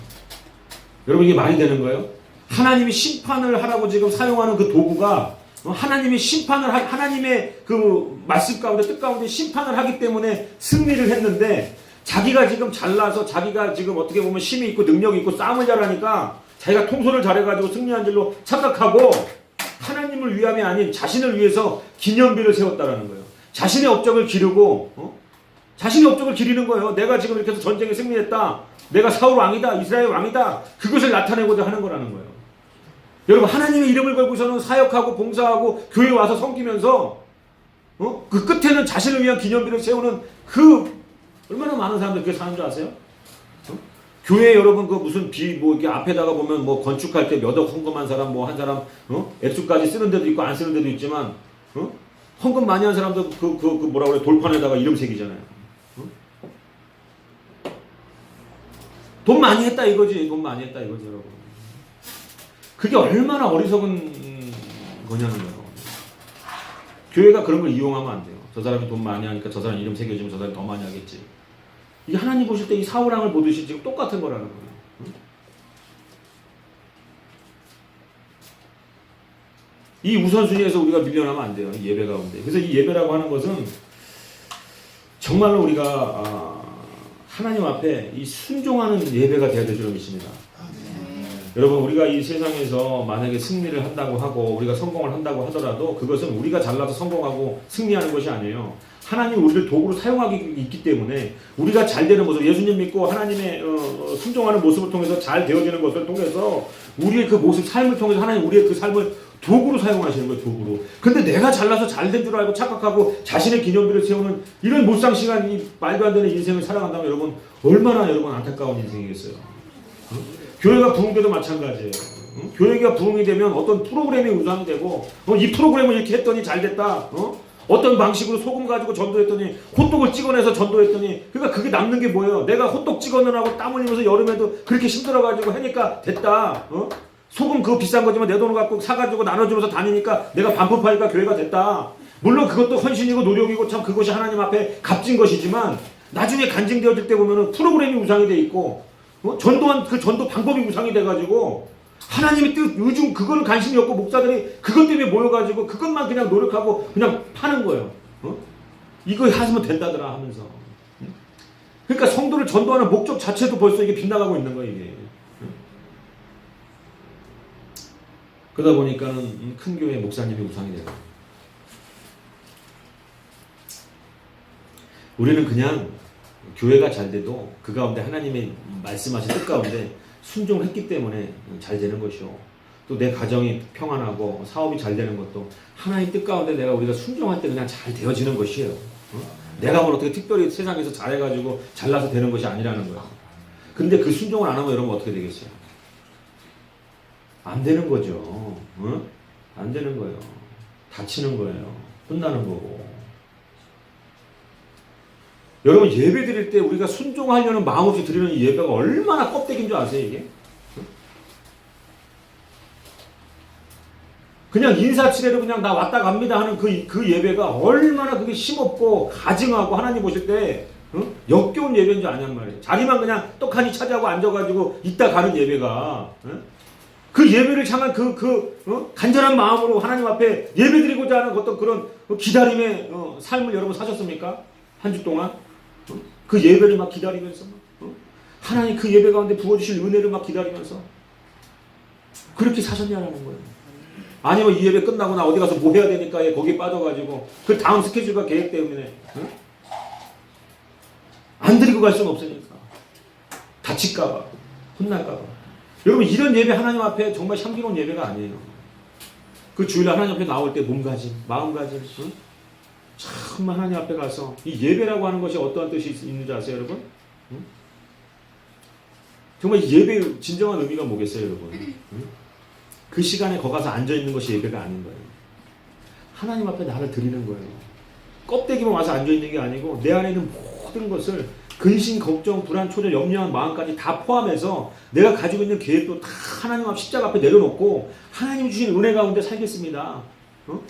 여러분 이게 말이 되는 거예요? 하나님이 심판을 하라고 지금 사용하는 그 도구가 하나님이 하나님의 그 말씀 가운데 뜻 가운데 심판을 하기 때문에 승리를 했는데 자기가 지금 잘나서 자기가 지금 어떻게 보면 힘이 있고 능력이 있고 싸움을 잘하니까 자기가 통솔을 잘해가지고 승리한 줄로 착각하고 하나님을 위함이 아닌 자신을 위해서 기념비를 세웠다라는 거예요. 자신의 업적을 기르고 자신의 업적을 기리는 거예요. 내가 지금 이렇게 해서 전쟁에 승리했다. 내가 사울 왕이다. 이스라엘 왕이다. 그것을 나타내고자 하는 거라는 거예요. 여러분 하나님의 이름을 걸고서는 사역하고 봉사하고 교회 와서 섬기면서 그 끝에는 자신을 위한 기념비를 세우는 얼마나 많은 사람들이 그렇게 사는 줄 아세요? 교회 여러분 그 무슨 이렇게 앞에다가 보면 뭐 건축할 때 몇 억 헌금한 사람 뭐 한 사람 액수까지 쓰는 데도 있고 안 쓰는 데도 있지만 헌금 많이 한 사람도 뭐라 그래 돌판에다가 이름 새기잖아요. 돈 많이 했다 이거지. 돈 많이 했다 이거지 여러분. 그게 얼마나 어리석은 거냐는 거예요. 교회가 그런 걸 이용하면 안 돼요. 저 사람이 돈 많이 하니까 저 사람 이름 새겨주면 저 사람이 더 많이 하겠지. 이게 하나님 보실 때 이 사울왕을 보듯이 지금 똑같은 거라는 거예요. 이 우선순위에서 우리가 밀려나면 안 돼요. 이 예배 가운데. 그래서 이 예배라고 하는 것은 정말로 우리가 하나님 앞에 이 순종하는 예배가 되어야 될 줄 믿습니다. 여러분 우리가 이 세상에서 만약에 승리를 한다고 하고 우리가 성공을 한다고 하더라도 그것은 우리가 잘나서 성공하고 승리하는 것이 아니에요. 하나님 우리를 도구로 사용하기 있기 때문에 우리가 잘 되는 모습, 예수님 믿고 하나님의 순종하는 모습을 통해서 잘 되어지는 것을 통해서 우리의 그 모습, 삶을 통해서 하나님 우리의 그 삶을 도구로 사용하시는 거예요. 도구로. 근데 내가 잘나서 잘 된 줄 알고 착각하고 자신의 기념비를 세우는 이런 몰상식한 이 말도 안 되는 인생을 살아간다면 여러분 얼마나 여러분 안타까운 인생이겠어요. 교회가 부흥돼도 마찬가지예요. 교회가 부흥이 되면 어떤 프로그램이 우상이 되고 이 프로그램을 이렇게 했더니 잘 됐다. 어떤 방식으로 소금 가지고 전도했더니 호떡을 찍어내서 전도했더니 그러니까 그게 남는 게 뭐예요? 내가 호떡 찍어내라고 땀 흘리면서 여름에도 그렇게 힘들어가지고 하니까 됐다. 소금 그거 비싼 거지만 내 돈을 갖고 사가지고 나눠주면서 다니니까 내가 반품하니까 교회가 됐다. 물론 그것도 헌신이고 노력이고 참 그것이 하나님 앞에 값진 것이지만 나중에 간증되어질 때 보면은 프로그램이 우상이 돼 있고 전도한 그 전도 방법이 우상이 돼가지고 하나님의 뜻 요즘 그거를 관심이 없고 목사들이 그것 때문에 모여가지고 그것만 그냥 노력하고 그냥 파는 거예요. 이거 하시면 된다더라 하면서. 그러니까 성도를 전도하는 목적 자체도 벌써 이게 빗나가고 있는 거예요 이게. 그러다 보니까는 큰 교회 목사님이 우상이 되고 우리는 그냥 교회가 잘 돼도 그 가운데 하나님의 말씀하신 뜻 가운데 순종을 했기 때문에 잘 되는 것이요. 또 내 가정이 평안하고 사업이 잘 되는 것도 하나님 뜻 가운데 우리가 순종할 때 그냥 잘 되어지는 것이에요. 내가 뭘 어떻게 특별히 세상에서 잘해가지고 잘나서 되는 것이 아니라는 거예요. 근데 그 순종을 안 하면 여러분 어떻게 되겠어요? 안 되는 거죠. 안 되는 거예요. 다치는 거예요. 혼나는 거고. 여러분 예배 드릴 때 우리가 순종하려는 마음 없이 드리는 이 예배가 얼마나 껍데기인 줄 아세요 이게? 그냥 인사치레로 그냥 나 왔다 갑니다 하는 그 예배가 얼마나 그게 힘없고 가증하고 하나님 보실 때 역겨운 예배인 줄 아냔 말이에요. 자리만 그냥 떡하니 차지하고 앉아가지고 있다 가는 예배가 그 예배를 향한 간절한 마음으로 하나님 앞에 예배드리고자 하는 어떤 그런 기다림의 삶을 여러분 사셨습니까? 한 주 동안? 그 예배를 막 기다리면서 하나님 그 예배 가운데 부어주실 은혜를 막 기다리면서 그렇게 사셨냐라는 거예요. 아니면 이 예배 끝나고 나 어디 가서 뭐 해야 되니까 거기에 빠져가지고 그 다음 스케줄과 계획 때문에 응? 안 드리고 갈 수는 없으니까 다칠까봐 혼날까봐. 여러분 이런 예배 하나님 앞에 정말 향기로운 예배가 아니에요. 그 주일날 하나님 앞에 나올 때 몸가짐 마음가짐 응? 정말 하나님 앞에 가서 이 예배라고 하는 것이 어떠한 뜻이 있는지 아세요 여러분? 응? 정말 예배의 진정한 의미가 뭐겠어요 여러분? 응? 그 시간에 거기 가서 앉아있는 것이 예배가 아닌 거예요. 하나님 앞에 나를 드리는 거예요. 껍데기만 와서 앉아있는 게 아니고 내 안에 있는 모든 것을 근심, 걱정, 불안, 초조, 염려한 마음까지 다 포함해서 내가 가지고 있는 계획도 다 하나님 앞 십자가 앞에 내려놓고 하나님이 주신 은혜 가운데 살겠습니다. 어?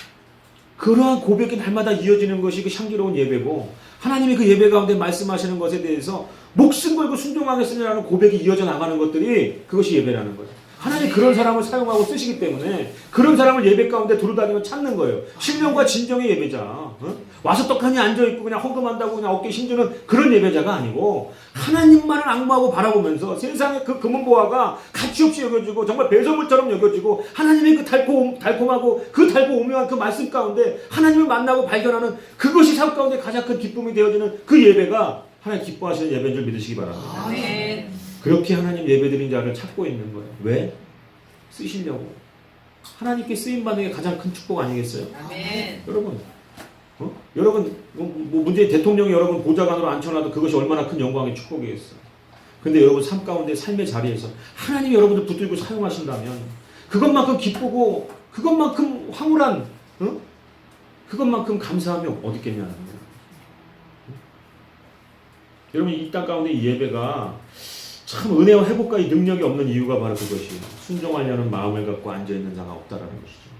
그러한 고백이 날마다 이어지는 것이 그 향기로운 예배고 하나님이 그 예배 가운데 말씀하시는 것에 대해서 목숨 걸고 순종하겠습니다라는 고백이 이어져 나가는 것들이 그것이 예배라는 거예요. 하나님이 그런 사람을 사용하고 쓰시기 때문에 그런 사람을 예배 가운데 두루다니며 찾는 거예요. 신령과 진정의 예배자. 어? 와서 떡하니 앉아있고 그냥 헌금한다고 그냥 어깨에 힘주는 그런 예배자가 아니고 하나님만을 앙모하고 바라보면서 세상의 그 금은보화가 가치없이 여겨지고 정말 배설물처럼 여겨지고 하나님의 그 달콤하고 그 달고 오묘한 그 말씀 가운데 하나님을 만나고 발견하는 그것이 삶 가운데 가장 큰 기쁨이 되어지는 그 예배가 하나님 기뻐하시는 예배인 줄 믿으시기 바랍니다. 아멘. 그렇게 하나님 예배드린 자를 찾고 있는 거예요. 왜? 쓰시려고. 하나님께 쓰임받는 게 가장 큰 축복 아니겠어요? 아멘. 여러분, 여러분, 문재인 대통령이 여러분 보좌관으로 앉혀놔도 그것이 얼마나 큰 영광의 축복이겠어요. 근데 여러분 삶 가운데 삶의 자리에서 하나님이 여러분들 붙들고 사용하신다면 그것만큼 기쁘고 그것만큼 황홀한 그것만큼 감사함이 어디 있겠냐는 거예요. 여러분 이 땅 가운데 이 예배가 참 은혜와 회복과 이 능력이 없는 이유가 바로 그것이에요. 순종하려는 마음을 갖고 앉아있는 자가 없다라는 것이죠.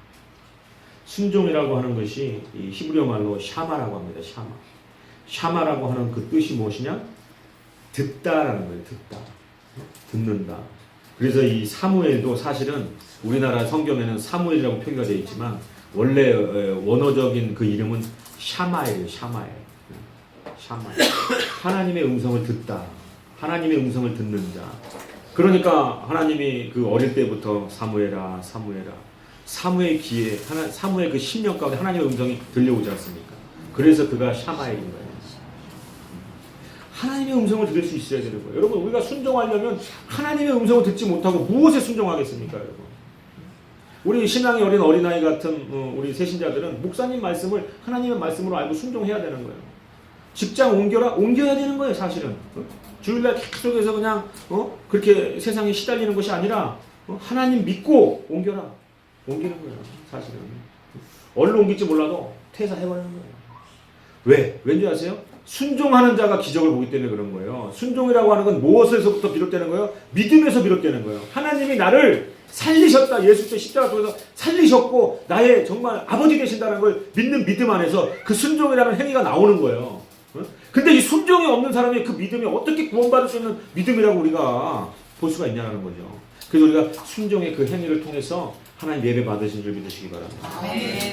순종이라고 하는 것이 이 히브리어 말로 샤마라고 합니다. 샤마. 샤마라고 하는 그 뜻이 무엇이냐? 듣다라는 거예요. 듣다. 듣는다. 그래서 이 사무엘도 사실은 우리나라 성경에는 사무엘이라고 표기가 되어 있지만 원래 원어적인 그 이름은 샤마엘이에요. 샤마엘. 샤마엘. 하나님의 음성을 듣다. 하나님의 음성을 듣는 자. 그러니까 하나님이 그 어릴 때부터 사무엘아 사무엘아 사무엘 귀에 사무엘 그 10년 가운데 하나님의 음성이 들려오지 않습니까? 그래서 그가 샤마엘인 거예요. 하나님의 음성을 들을 수 있어야 되는 거예요. 여러분 우리가 순종하려면 하나님의 음성을 듣지 못하고 무엇에 순종하겠습니까 여러분? 우리 신앙의 어린 어린아이 같은 우리 새신자들은 목사님 말씀을 하나님의 말씀으로 알고 순종해야 되는 거예요. 직장 옮겨야 되는 거예요 사실은. 주일날 계속해서 그냥 그렇게 세상에 시달리는 것이 아니라 하나님 믿고 옮기는 거예요 사실은. 얼른 옮길지 몰라도 퇴사해버리는 거예요. 왜? 왠지 아세요? 순종하는 자가 기적을 보기 때문에 그런 거예요. 순종이라고 하는 건 무엇에서부터 비롯되는 거예요? 믿음에서 비롯되는 거예요. 하나님이 나를 살리셨다. 예수께 십자가 통해서 살리셨고 나의 정말 아버지 되신다는 걸 믿는 믿음 안에서 그 순종이라는 행위가 나오는 거예요. 근데 이 순종이 없는 사람이 그 믿음이 어떻게 구원받을 수 있는 믿음이라고 우리가 볼 수가 있냐는 거죠. 그래서 우리가 순종의 그 행위를 통해서 하나님 예배 받으신 줄 믿으시기 바랍니다.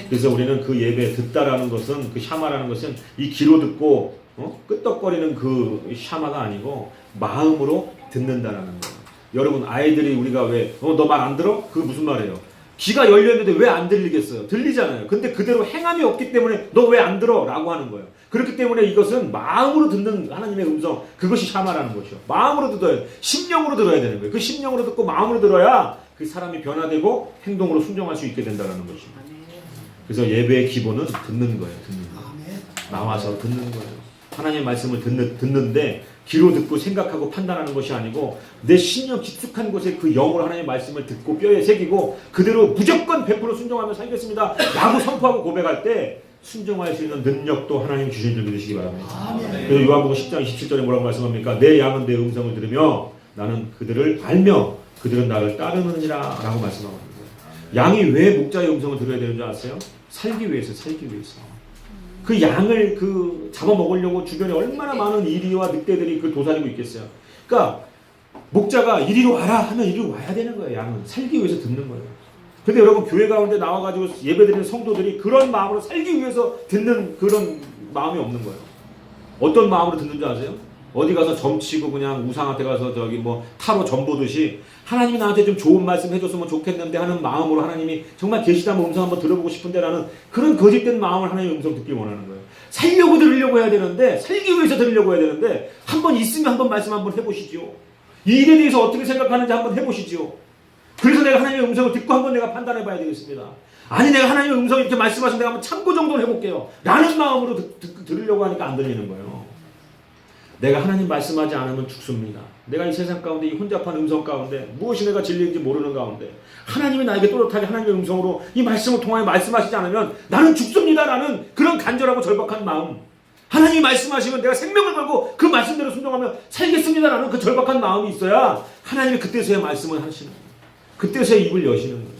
그래서 우리는 그 예배 듣다라는 것은 그 샤마라는 것은 이 귀로 듣고 끄떡거리는 그 샤마가 아니고 마음으로 듣는다라는 거예요. 여러분 아이들이 우리가 왜 너 말 안 들어? 그게 무슨 말이에요? 귀가 열려있는데 왜 안 들리겠어요? 들리잖아요. 근데 그대로 행함이 없기 때문에 너 왜 안 들어? 라고 하는 거예요. 그렇기 때문에 이것은 마음으로 듣는 하나님의 음성, 그것이 샤마라는 것이죠. 마음으로 들어야 돼요. 심령으로 들어야 되는 거예요. 그 심령으로 듣고 마음으로 들어야 그 사람이 변화되고 행동으로 순종할 수 있게 된다는 것입니다. 그래서 예배의 기본은 듣는 거예요. 듣는 거. 나와서 듣는 거예요. 하나님의 말씀을 듣는데 귀로 듣고 생각하고 판단하는 것이 아니고 내 심령 깊숙한 곳에 그 영으로 하나님의 말씀을 듣고 뼈에 새기고 그대로 무조건 100% 순종하며 살겠습니다 라고 선포하고 고백할 때 순종할 수 있는 능력도 하나님 주신 줄 믿으시기 바랍니다. 그래서 요한복음 10장 27절에 뭐라고 말씀합니까? 내 양은 내 음성을 들으며 나는 그들을 알며 그들은 나를 따르느니라 라고 말씀하고 있는 거예요. 양이 왜 목자의 음성을 들어야 되는 줄 아세요? 살기 위해서. 그 양을 그 잡아먹으려고 주변에 얼마나 많은 이리와 늑대들이 그 도사리고 있겠어요. 그러니까 목자가 이리로 와라 하면 이리로 와야 되는 거예요. 양은 살기 위해서 듣는 거예요. 근데 여러분 교회 가운데 나와가지고 예배드리는 성도들이 그런 마음으로 살기 위해서 듣는 그런 마음이 없는 거예요. 어떤 마음으로 듣는지 아세요? 어디 가서 점치고 그냥 우상한테 가서 저기 뭐 타로 점 보듯이 하나님이 나한테 좀 좋은 말씀 해줬으면 좋겠는데 하는 마음으로 하나님이 정말 계시다면 음성 한번 들어보고 싶은데라는 그런 거짓된 마음을 하나님의 음성 듣길 원하는 거예요. 살려고 들으려고 해야 되는데, 살기 위해서 들으려고 해야 되는데, 한번 있으면 한번 말씀 한번 해보시죠. 이 일에 대해서 어떻게 생각하는지 한번 해보시죠. 그래서 내가 하나님의 음성을 듣고 한번 내가 판단해 봐야 되겠습니다. 아니 내가 하나님의 음성을 이렇게 말씀하신 내가 한번 참고 정도는 해볼게요 라는 마음으로 들으려고 하니까 안 들리는 거예요. 내가 하나님 말씀하지 않으면 죽습니다. 내가 이 세상 가운데 이 혼잡한 음성 가운데 무엇이 내가 진리인지 모르는 가운데 하나님이 나에게 또렷하게 하나님의 음성으로 이 말씀을 통하여 말씀하시지 않으면 나는 죽습니다 라는 그런 간절하고 절박한 마음, 하나님이 말씀하시면 내가 생명을 걸고 그 말씀대로 순종하면 살겠습니다 라는 그 절박한 마음이 있어야 하나님이 그때서야 말씀을 하시는 거예요. 그때서야 입을 여시는 거예요.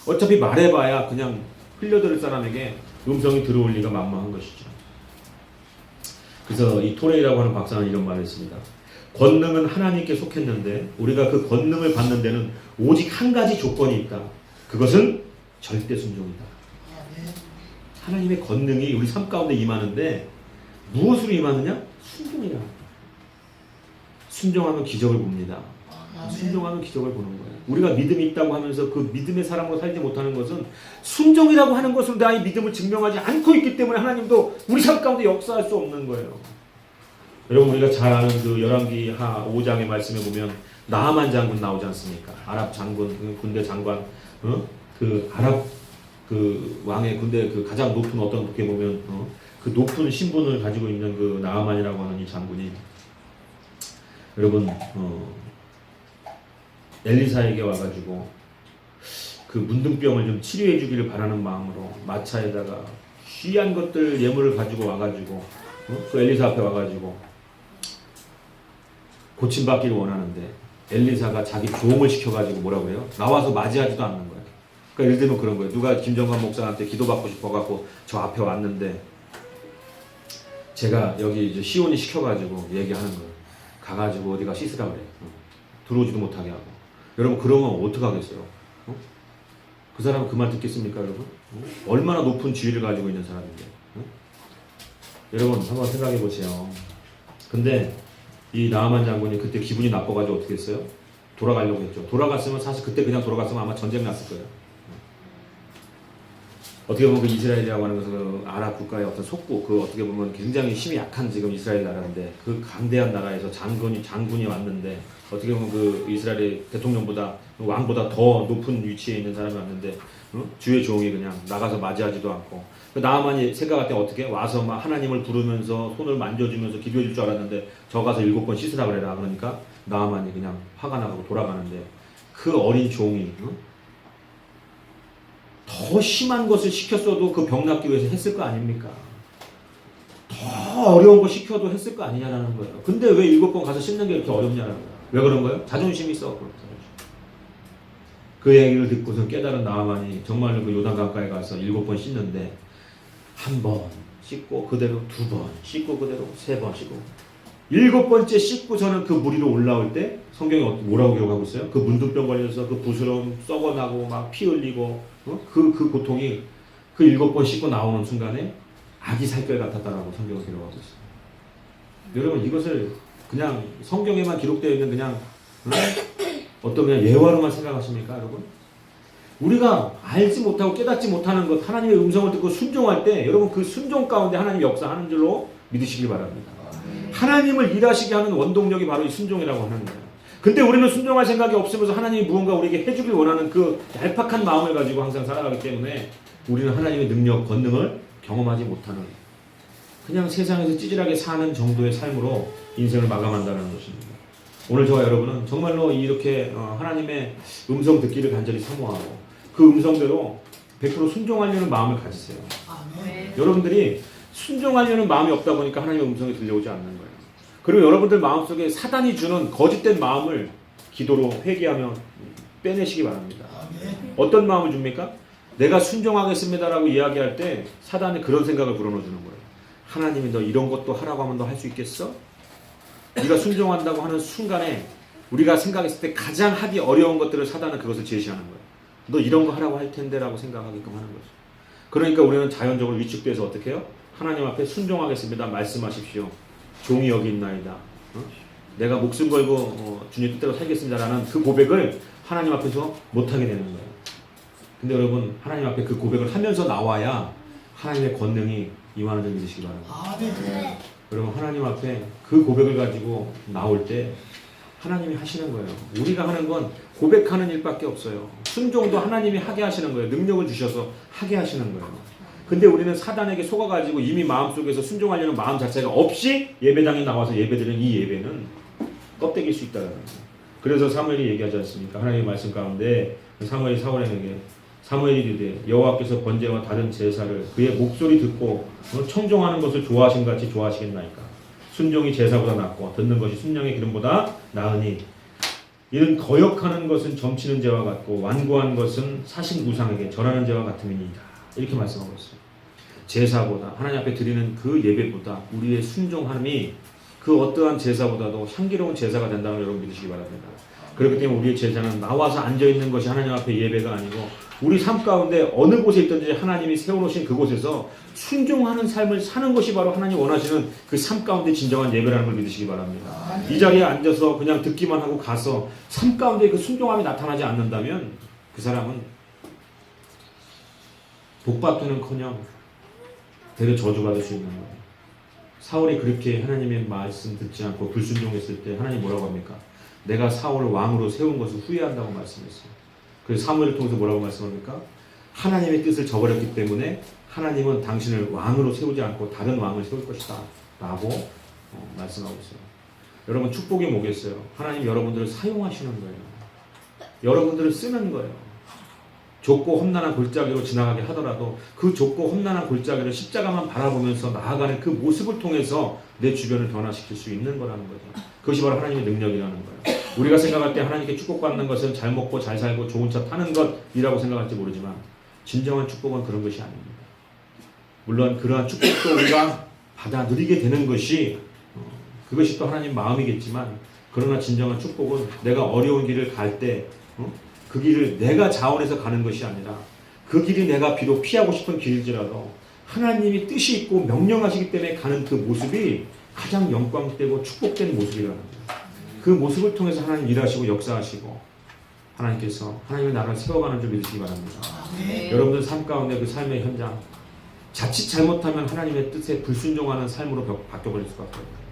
어차피 말해봐야 그냥 흘려들을 사람에게 음성이 들어올 리가 만무한 것이죠. 그래서 이 토레이라고 하는 박사는 이런 말을 했습니다. 권능은 하나님께 속했는데 우리가 그 권능을 받는 데는 오직 한 가지 조건이 있다. 그것은 절대 순종이다. 하나님의 권능이 우리 삶 가운데 임하는데 무엇으로 임하느냐? 순종이다. 순종하면 기적을 봅니다. 순종하면 기적을 보는 거예요. 우리가 믿음이 있다고 하면서 그 믿음의 사람으로 살지 못하는 것은 순종이라고 하는 것으로 나의 믿음을 증명하지 않고 있기 때문에 하나님도 우리 삶 가운데 역사할 수 없는 거예요. 여러분 우리가 잘 아는 그 열왕기하 5장의 말씀에 보면 나하만 장군 나오지 않습니까? 아랍 장군, 군대 장관, 그 아랍 그 왕의 군대 그 가장 높은 어떤 어떻게 보면 그 높은 신분을 가지고 있는 그 나하만이라고 하는 이 장군이 여러분 엘리사에게 와가지고 그 문둥병을 좀 치료해 주기를 바라는 마음으로 마차에다가 귀한 것들 예물을 가지고 와가지고 그 엘리사 앞에 와가지고 고침받기를 원하는데 엘리사가 자기 종을 시켜가지고 뭐라고 해요? 나와서 맞이하지도 않는 거예요. 그러니까 예를 들면 그런 거예요. 누가 김정관 목사한테 기도받고 싶어갖고 저 앞에 왔는데 제가 여기 이제 시온이 시켜가지고 얘기하는 거예요. 가가지고 어디가 씻으라 그래. 들어오지도 못하게 하고. 여러분 그러면 어떡하겠어요? 그 사람은 그 말 듣겠습니까 여러분? 얼마나 높은 지위를 가지고 있는 사람인데. 여러분 한번 생각해 보세요. 근데 이 나하만 장군이 그때 기분이 나빠가지고 어떻게 했어요? 돌아가려고 했죠. 돌아갔으면 사실 그때 그냥 돌아갔으면 아마 전쟁 났을 거예요. 어떻게 보면 그 이스라엘이라고 하는 것은 그 아랍 국가의 어떤 속국, 그 어떻게 보면 굉장히 힘이 약한 지금 이스라엘 나라인데 그 강대한 나라에서 장군이 왔는데 어떻게 보면 그 이스라엘의 대통령보다 왕보다 더 높은 위치에 있는 사람이 왔는데 주의 종이 그냥 나가서 맞이하지도 않고 그 나하만이 생각할 때 어떻게 와서 막 하나님을 부르면서 손을 만져주면서 기도해 줄 줄 알았는데 저 가서 7번 씻으라 그래라 그러니까 나하만이 그냥 화가 나고 돌아가는데 그 어린 종이 더 심한 것을 시켰어도 그 병 낫기 위해서 했을 거 아닙니까? 더 어려운 거 시켜도 했을 거 아니냐라는 거예요. 근데 왜 7번 가서 씻는 게 이렇게 어렵냐라는 거예요. 왜 그런 거예요? 자존심이 있어. 그 얘기를 듣고서 깨달은 나하만이 정말로 그 요단강가에 가서 7번 씻는데 한 번 씻고 그대로 2번 씻고 그대로 3번 씻고 7번째 씻고 저는 그 물 위로 올라올 때 성경이 뭐라고 기록하고 있어요? 그 문둥병 걸려서 그 부스럼 썩어나고 막 피 흘리고 그 고통이 그 7번 씻고 나오는 순간에 아기 살결 같았다라고 성경을 기록하고 있어요. 여러분 이것을 그냥 성경에만 기록되어 있는 그냥 어떤 그냥 예화로만 생각하십니까 여러분? 우리가 알지 못하고 깨닫지 못하는 것 하나님의 음성을 듣고 순종할 때 여러분 그 순종 가운데 하나님 역사하는 줄로 믿으시기 바랍니다. 하나님을 일하시게 하는 원동력이 바로 이 순종이라고 하는 거예요. 근데 우리는 순종할 생각이 없으면서 하나님이 무언가 우리에게 해주길 원하는 그 얄팍한 마음을 가지고 항상 살아가기 때문에 우리는 하나님의 능력, 권능을 경험하지 못하는 그냥 세상에서 찌질하게 사는 정도의 삶으로 인생을 마감한다는 것입니다. 오늘 저와 여러분은 정말로 이렇게 하나님의 음성 듣기를 간절히 사모하고 그 음성대로 100% 순종하려는 마음을 가지세요. 여러분들이 순종하려는 마음이 없다 보니까 하나님의 음성이 들려오지 않는 거예요. 그리고 여러분들 마음속에 사단이 주는 거짓된 마음을 기도로 회개하며 빼내시기 바랍니다. 어떤 마음을 줍니까? 내가 순종하겠습니다라고 이야기할 때 사단이 그런 생각을 불어넣어주는 거예요. 하나님이 너 이런 것도 하라고 하면 너 할 수 있겠어? 네가 순종한다고 하는 순간에 우리가 생각했을 때 가장 하기 어려운 것들을 사단은 그것을 제시하는 거예요. 너 이런 거 하라고 할 텐데 라고 생각하게끔 하는 거죠. 그러니까 우리는 자연적으로 위축돼서 어떻게 해요? 하나님 앞에 순종하겠습니다. 말씀하십시오. 종이 여기 있나이다. 내가 목숨 걸고 주님 뜻대로 살겠습니다라는 그 고백을 하나님 앞에서 못하게 되는 거예요. 근데 여러분 하나님 앞에 그 고백을 하면서 나와야 하나님의 권능이 임하는 줄 믿으시기 바랍니다. 여러분 하나님 앞에 그 고백을 가지고 나올 때 하나님이 하시는 거예요. 우리가 하는 건 고백하는 일밖에 없어요. 순종도 하나님이 하게 하시는 거예요. 능력을 주셔서 하게 하시는 거예요. 근데 우리는 사단에게 속아가지고 이미 마음속에서 순종하려는 마음 자체가 없이 예배당에 나와서 예배드리는 이 예배는 껍데기일 수 있다는 거예요. 그래서 사무엘이 얘기하지 않습니까? 하나님의 말씀 가운데 사무엘이 사울에게 사무엘이 이르되 여호와께서 번제와 다른 제사를 그의 목소리 듣고 청종하는 것을 좋아하신 같이 좋아하시겠나이까? 순종이 제사보다 낫고 듣는 것이 순양의 기름보다 나으니 이는 거역하는 것은 점치는 죄와 같고 완고한 것은 사신 우상에게 절하는 죄와 같음이니이다. 이렇게 말씀하고 있어요. 제사보다 하나님 앞에 드리는 그 예배보다 우리의 순종함이 그 어떠한 제사보다도 향기로운 제사가 된다는 여러분 믿으시기 바랍니다. 그렇기 때문에 우리의 제사는 나와서 앉아있는 것이 하나님 앞에 예배가 아니고 우리 삶 가운데 어느 곳에 있든지 하나님이 세워놓으신 그곳에서 순종하는 삶을 사는 것이 바로 하나님 원하시는 그 삶 가운데 진정한 예배라는 걸 믿으시기 바랍니다. 이 자리에 앉아서 그냥 듣기만 하고 가서 삶 가운데 그 순종함이 나타나지 않는다면 그 사람은 복받기는커녕 대려 저주받을 수 있는 거예요. 사울이 그렇게 하나님의 말씀 듣지 않고 불순종했을 때 하나님 뭐라고 합니까? 내가 사울을 왕으로 세운 것을 후회한다고 말씀했어요. 그래서 사무엘을 통해서 뭐라고 말씀합니까? 하나님의 뜻을 저버렸기 때문에 하나님은 당신을 왕으로 세우지 않고 다른 왕을 세울 것이다 라고 말씀하고 있어요. 여러분 축복이 뭐겠어요? 하나님 여러분들을 사용하시는 거예요. 여러분들을 쓰는 거예요. 좁고 험난한 골짜기로 지나가게 하더라도 그 좁고 험난한 골짜기를 십자가만 바라보면서 나아가는 그 모습을 통해서 내 주변을 변화시킬 수 있는 거라는 거죠. 그것이 바로 하나님의 능력이라는 거예요. 우리가 생각할 때 하나님께 축복받는 것은 잘 먹고 잘 살고 좋은 차 타는 것이라고 생각할지 모르지만 진정한 축복은 그런 것이 아닙니다. 물론 그러한 축복도 우리가 받아 누리게 되는 것이 그것이 또 하나님 마음이겠지만 그러나 진정한 축복은 내가 어려운 길을 갈 때 그 길을 내가 자원해서 가는 것이 아니라 그 길이 내가 비록 피하고 싶은 길일지라도 하나님이 뜻이 있고 명령하시기 때문에 가는 그 모습이 가장 영광되고 축복된 모습이라는 거예요. 그 모습을 통해서 하나님 일하시고 역사하시고 하나님께서 하나님의 나라를 세워가는 줄 믿으시기 바랍니다. 여러분들 삶 가운데 그 삶의 현장 자칫 잘못하면 하나님의 뜻에 불순종하는 삶으로 바뀌어버릴 수밖에 없어요.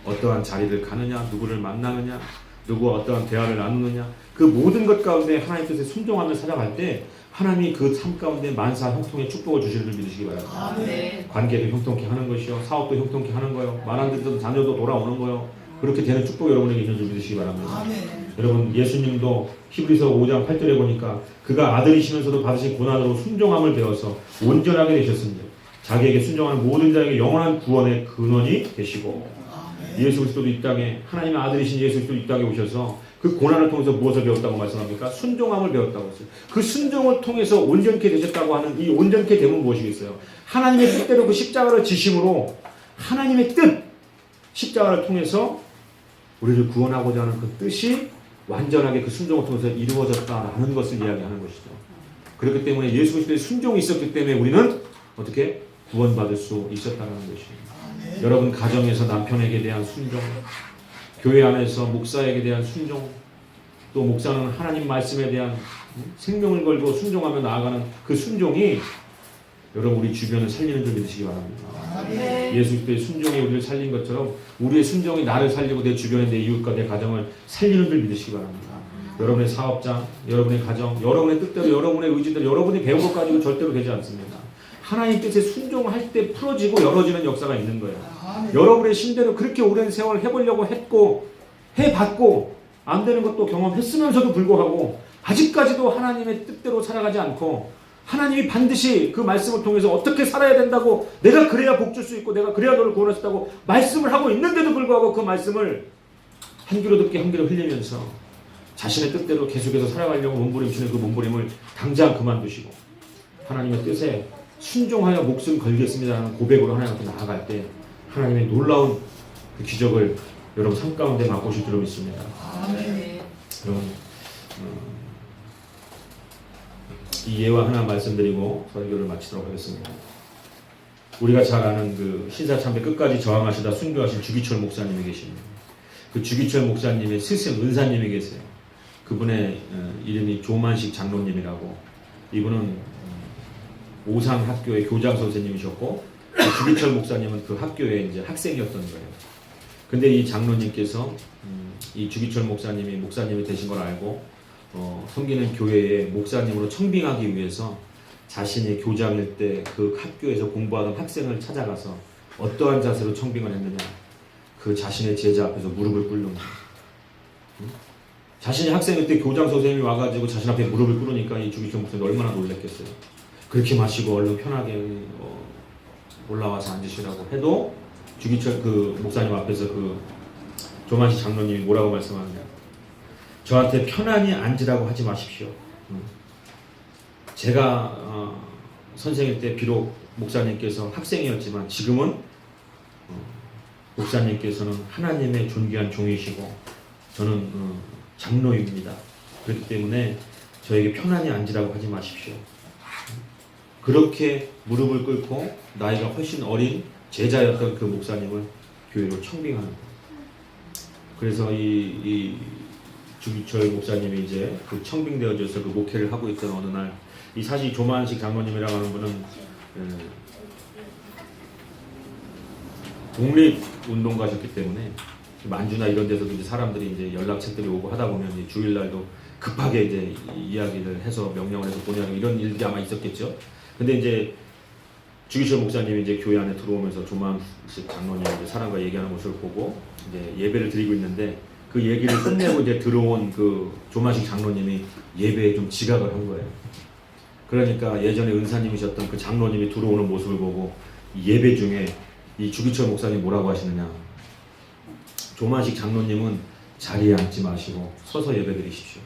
어떠한 자리를 가느냐, 누구를 만나느냐, 누구와 어떠한 대화를 나누느냐, 그 모든 것 가운데 하나님 뜻에 순종하며 살아갈 때 하나님이 그 삶 가운데 만사 형통의 축복을 주시는 줄 믿으시기 바랍니다. 관계도 형통케 하는 것이요, 사업도 형통케 하는 거요, 말 안 듣던 자녀도 돌아오는 거요, 그렇게 되는 축복이 여러분에게 있는 줄 믿으시기 바랍니다. 여러분 예수님도 히브리서 5장 8절에 보니까 그가 아들이시면서도 받으신 고난으로 순종함을 배워서 온전하게 되셨으니 자기에게 순종하는 모든 자에게 영원한 구원의 근원이 되시고 예수 그리스도도 이 땅에 하나님의 아들이신 예수 그리스도 이 땅에 오셔서 그 고난을 통해서 무엇을 배웠다고 말씀합니까? 순종함을 배웠다고 했어요. 그 순종을 통해서 온전케 되셨다고 하는 이 온전케 됨은 무엇이겠어요? 하나님의 뜻대로 그 십자가를 지심으로 하나님의 뜻 십자가를 통해서 우리를 구원하고자 하는 그 뜻이 완전하게 그 순종을 통해서 이루어졌다라는 것을 이야기하는 것이죠. 그렇기 때문에 예수 그리스도의 순종이 있었기 때문에 우리는 어떻게 구원받을 수 있었다는 것입니다. 여러분 가정에서 남편에게 대한 순종, 교회 안에서 목사에게 대한 순종, 또 목사는 하나님 말씀에 대한 생명을 걸고 순종하며 나아가는 그 순종이 여러분 우리 주변을 살리는 줄 믿으시기 바랍니다. 예수 그리스도의 순종이 우리를 살린 것처럼 우리의 순종이 나를 살리고 내 주변의 내 이웃과 내 가정을 살리는 줄 믿으시기 바랍니다. 여러분의 사업장, 여러분의 가정, 여러분의 뜻대로 여러분의 의지대로 여러분이 배운 것 가지고 절대로 되지 않습니다. 하나님 뜻에 순종할 때 풀어지고 열어지는 역사가 있는 거예요. 여러분의 심대로 그렇게 오랜 세월 해보려고 했고 해봤고 안 되는 것도 경험했으면서도 불구하고 아직까지도 하나님의 뜻대로 살아가지 않고 하나님이 반드시 그 말씀을 통해서 어떻게 살아야 된다고 내가 그래야 복 줄 수 있고 내가 그래야 너를 구원하셨다고 말씀을 하고 있는데도 불구하고 그 말씀을 한 귀로 듣게 한 귀로 흘리면서 자신의 뜻대로 계속해서 살아가려고 몸부림치는 그 몸부림을 당장 그만두시고 하나님의 뜻에 순종하여 목숨 걸겠습니다라는 고백으로 하나님 앞에 나아갈 때 하나님의 놀라운 그 기적을 여러분 삶 가운데 맛보실 줄 믿습니다. 여러분 이 예와 하나 말씀드리고 설교를 마치도록 하겠습니다. 우리가 잘 아는 그 신사참배 끝까지 저항하시다 순교하신 주기철 목사님이 계십니다. 그 주기철 목사님의 스승 은사님이 계세요. 그분의 이름이 조만식 장로님이라고. 이분은 오상학교의 교장 선생님이셨고 그 주기철 목사님은 그 학교의 이제 학생이었던 거예요. 근데 이 장로님께서 이 주기철 목사님이 되신 걸 알고 섬기는 교회의 목사님으로 청빙하기 위해서 자신이 교장일 때 그 학교에서 공부하던 학생을 찾아가서 어떠한 자세로 청빙을 했느냐. 그 자신의 제자 앞에서 무릎을 꿇는 거예요. 자신이 학생일 때 교장 선생님이 와가지고 자신 앞에 무릎을 꿇으니까 이 주기철 목사님 얼마나 놀랐겠어요. 그렇게 마시고 얼른 편하게 올라와서 앉으시라고 해도 주기철 그 목사님 앞에서 그 조만식 장로님이 뭐라고 말씀하느냐. 저한테 편안히 앉으라고 하지 마십시오. 제가 선생일 때 비록 목사님께서 학생이었지만 지금은 목사님께서는 하나님의 존귀한 종이시고 저는 장로입니다. 그렇기 때문에 저에게 편안히 앉으라고 하지 마십시오. 그렇게 무릎을 꿇고 나이가 훨씬 어린 제자였던 그 목사님을 교회로 청빙하는 거예요. 그래서 이 주기철 목사님이 이제 그 청빙되어져서 그 목회를 하고 있던 어느 날, 이 사실 조만식 장로님이라고 하는 분은 독립운동가셨기 때문에 만주나 이런 데서도 이제 사람들이 이제 연락책들이 오고 하다 보면 이제 주일날도 급하게 이제 이야기를 해서 명령을 해서 보내는 이런 일들이 아마 있었겠죠. 근데 이제 주기철 목사님이 이제 교회 안에 들어오면서 조만식 장로님 이제 사람과 얘기하는 모습을 보고 이제 예배를 드리고 있는데 그 얘기를 끝내고 이제 들어온 그 조만식 장로님이 예배에 좀 지각을 한 거예요. 그러니까 예전에 은사님이셨던 그 장로님이 들어오는 모습을 보고 예배 중에 이 주기철 목사님 뭐라고 하시느냐. 조만식 장로님은 자리에 앉지 마시고 서서 예배드리십시오.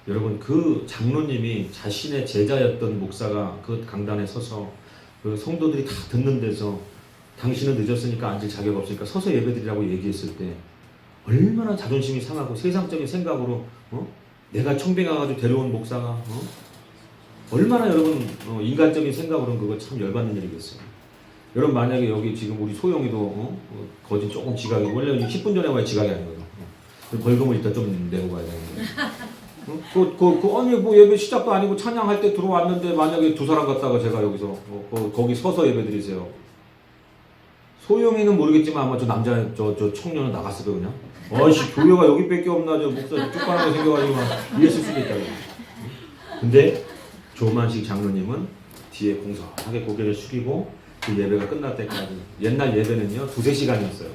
여러분, 그 장로님이 자신의 제자였던 목사가 그 강단에 서서 그 성도들이 다 듣는 데서 당신은 늦었으니까 앉을 자격 없으니까 서서 예배드리라고 얘기했을 때 얼마나 자존심이 상하고 세상적인 생각으로 내가 청빙해가지고 데려온 목사가 얼마나 여러분 인간적인 생각으로는 그거 참 열받는 일이겠어요. 여러분, 만약에 여기 지금 우리 소영이도 거진 조금 지각이 원래 10분 전에 와야 지각이 아니거든요. 벌금을 일단 좀 내고 가야 되는데 아니 뭐 예배 시작도 아니고 찬양할 때 들어왔는데 만약에 두 사람 갔다가 제가 여기서 거기 서서 예배 드리세요. 소영이는 모르겠지만 아마 저 남자 저 청년은 나갔을 거예요. 그냥 아이씨 교회가 여기밖에 없나 저 목사 쪽팔하게 생겨가지고 이랬을 수도 있다. 근데 조만식 장로님은 뒤에 공손하게 고개를 숙이고 그 예배가 끝날 때까지, 옛날 예배는요 2-3시간이었어요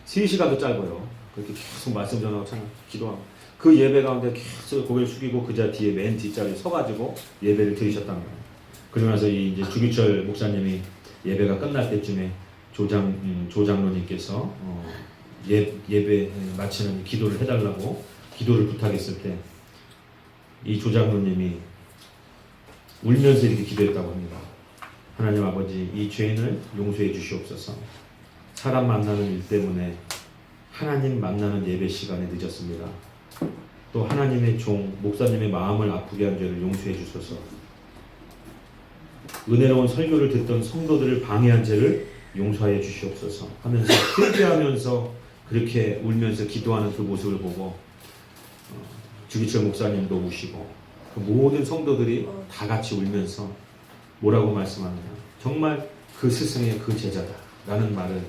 3시간도 짧아요. 그렇게 계속 말씀 전하고 기도하고 그 예배 가운데 계속 고개를 숙이고 그자 뒤에 맨 뒷자리에 서가지고 예배를 드리셨다는 거예요. 그러면서 이제 주기철 목사님이 예배가 끝날 때쯤에 조장로님께서 예배 마치는 기도를 해달라고 기도를 부탁했을 때 이 조장로님이 울면서 이렇게 기도했다고 합니다. 하나님 아버지, 이 죄인을 용서해 주시옵소서. 사람 만나는 일 때문에 하나님 만나는 예배 시간에 늦었습니다. 또 하나님의 종 목사님의 마음을 아프게 한 죄를 용서해 주소서. 은혜로운 설교를 듣던 성도들을 방해한 죄를 용서해 주시옵소서 하면서 회개하면서 그렇게 울면서 기도하는 그 모습을 보고 주기철 목사님도 우시고 그 모든 성도들이 다 같이 울면서 뭐라고 말씀하느냐. 정말 그 스승의 그 제자다라는 말을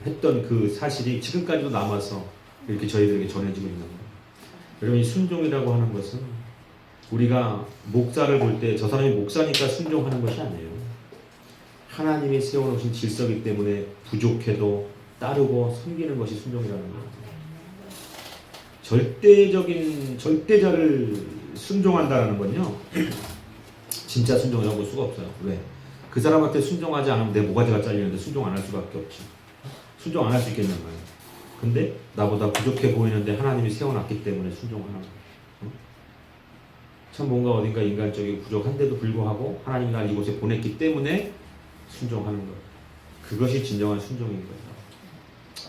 했던 그 사실이 지금까지도 남아서 이렇게 저희들에게 전해지고 있는 거예요. 여러분, 이 순종이라고 하는 것은 우리가 목사를 볼 때 저 사람이 목사니까 순종하는 것이 아니에요. 하나님이 세워놓으신 질서이기 때문에 부족해도 따르고 섬기는 것이 순종이라는 거예요. 절대자를 순종한다는 건요 진짜 순종이라고 볼 수가 없어요. 왜? 그 사람한테 순종하지 않으면 내 모가지가 잘리는데 순종 안 할 수밖에 없지. 순종 안 할 수 있겠냔 말이에요. 근데 나보다 부족해 보이는데 하나님이 세워놨기 때문에 순종하는 거예요. 참 뭔가 어딘가 인간적이고 부족한데도 불구하고 하나님이 날 이곳에 보냈기 때문에 순종하는 거예요. 그것이 진정한 순종인 거예요.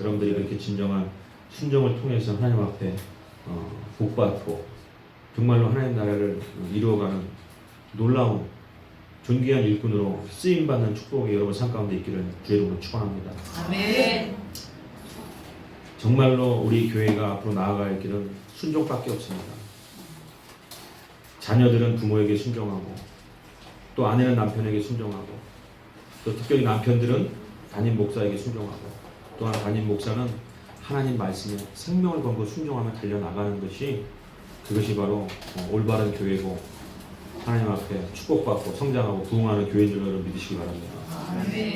여러분들이 이렇게 진정한 순종을 통해서 하나님 앞에 복받고 정말로 하나님 나라를 이루어가는 놀라운 존귀한 일꾼으로 쓰임받는 축복이 여러분 삶 가운데 있기를 주의 이름으로 축원합니다. 아멘. 정말로 우리 교회가 앞으로 나아갈 길은 순종밖에 없습니다. 자녀들은 부모에게 순종하고, 또 아내는 남편에게 순종하고, 또 특별히 남편들은 담임 목사에게 순종하고, 또한 담임 목사는 하나님 말씀에 생명을 걸고 순종하며 달려나가는 것이, 그것이 바로 올바른 교회고 하나님 앞에 축복받고 성장하고 부흥하는 교회인 줄 여러분 믿으시기 바랍니다.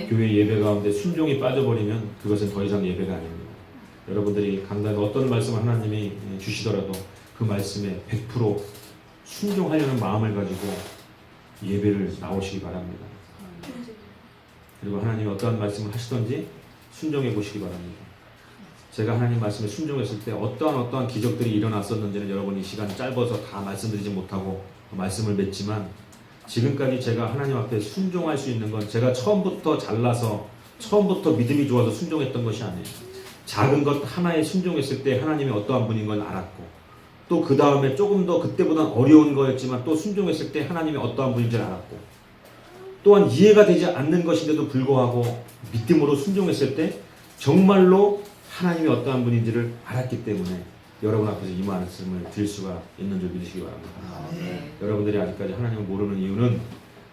교회 예배 가운데 순종이 빠져버리면 그것은 더 이상 예배가 아닙니다. 여러분들이 강단에 어떤 말씀을 하나님이 주시더라도 그 말씀에 100% 순종하려는 마음을 가지고 예배를 나오시기 바랍니다. 그리고 하나님이 어떠한 말씀을 하시든지 순종해 보시기 바랍니다. 제가 하나님 말씀에 순종했을 때 어떠한 기적들이 일어났었는지는 여러분이 시간이 짧아서 다 말씀드리지 못하고 말씀을 맺지만, 지금까지 제가 하나님 앞에 순종할 수 있는 건 제가 처음부터 잘나서 처음부터 믿음이 좋아서 순종했던 것이 아니에요. 작은 것 하나에 순종했을 때 하나님이 어떠한 분인 건 알았고, 또 그 다음에 조금 더 그때보다 어려운 거였지만 또 순종했을 때 하나님이 어떠한 분인지를 알았고, 또한 이해가 되지 않는 것인데도 불구하고 믿음으로 순종했을 때 정말로 하나님이 어떠한 분인지를 알았기 때문에 여러분 앞에서 이 말씀을 드릴 수가 있는 줄 믿으시기 바랍니다. 여러분들이 아직까지 하나님을 모르는 이유는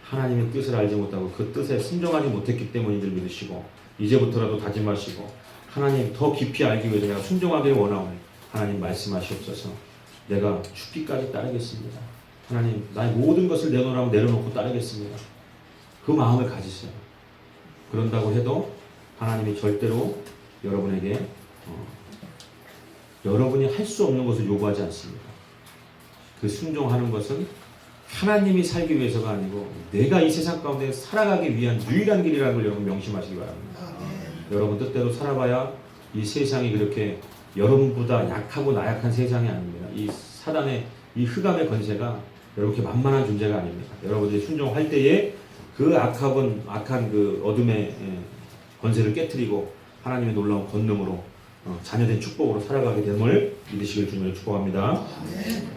하나님의 뜻을 알지 못하고 그 뜻에 순종하지 못했기 때문인 줄 믿으시고, 이제부터라도 다짐하시고 하나님 더 깊이 알기 위해서 내가 순종하기를 원하오니 하나님 말씀하시옵소서. 내가 죽기까지 따르겠습니다. 하나님 나의 모든 것을 내놓으라고 내려놓고 따르겠습니다. 그 마음을 가지세요. 그런다고 해도 하나님이 절대로 여러분에게 여러분이 할 수 없는 것을 요구하지 않습니다. 그 순종하는 것은 하나님이 살기 위해서가 아니고 내가 이 세상 가운데 살아가기 위한 유일한 길이라는 걸 여러분 명심하시기 바랍니다. 여러분 뜻대로 살아봐야 이 세상이 그렇게 여러분보다 약하고 나약한 세상이 아닙니다. 이 사단의 이 흑암의 권세가 이렇게 만만한 존재가 아닙니다. 여러분들이 순종할 때에 그 악한 그 어둠의 권세를 깨트리고 하나님의 놀라운 권능으로 자녀된 축복으로 살아가게 됨을 믿으시길 주님을 축복합니다.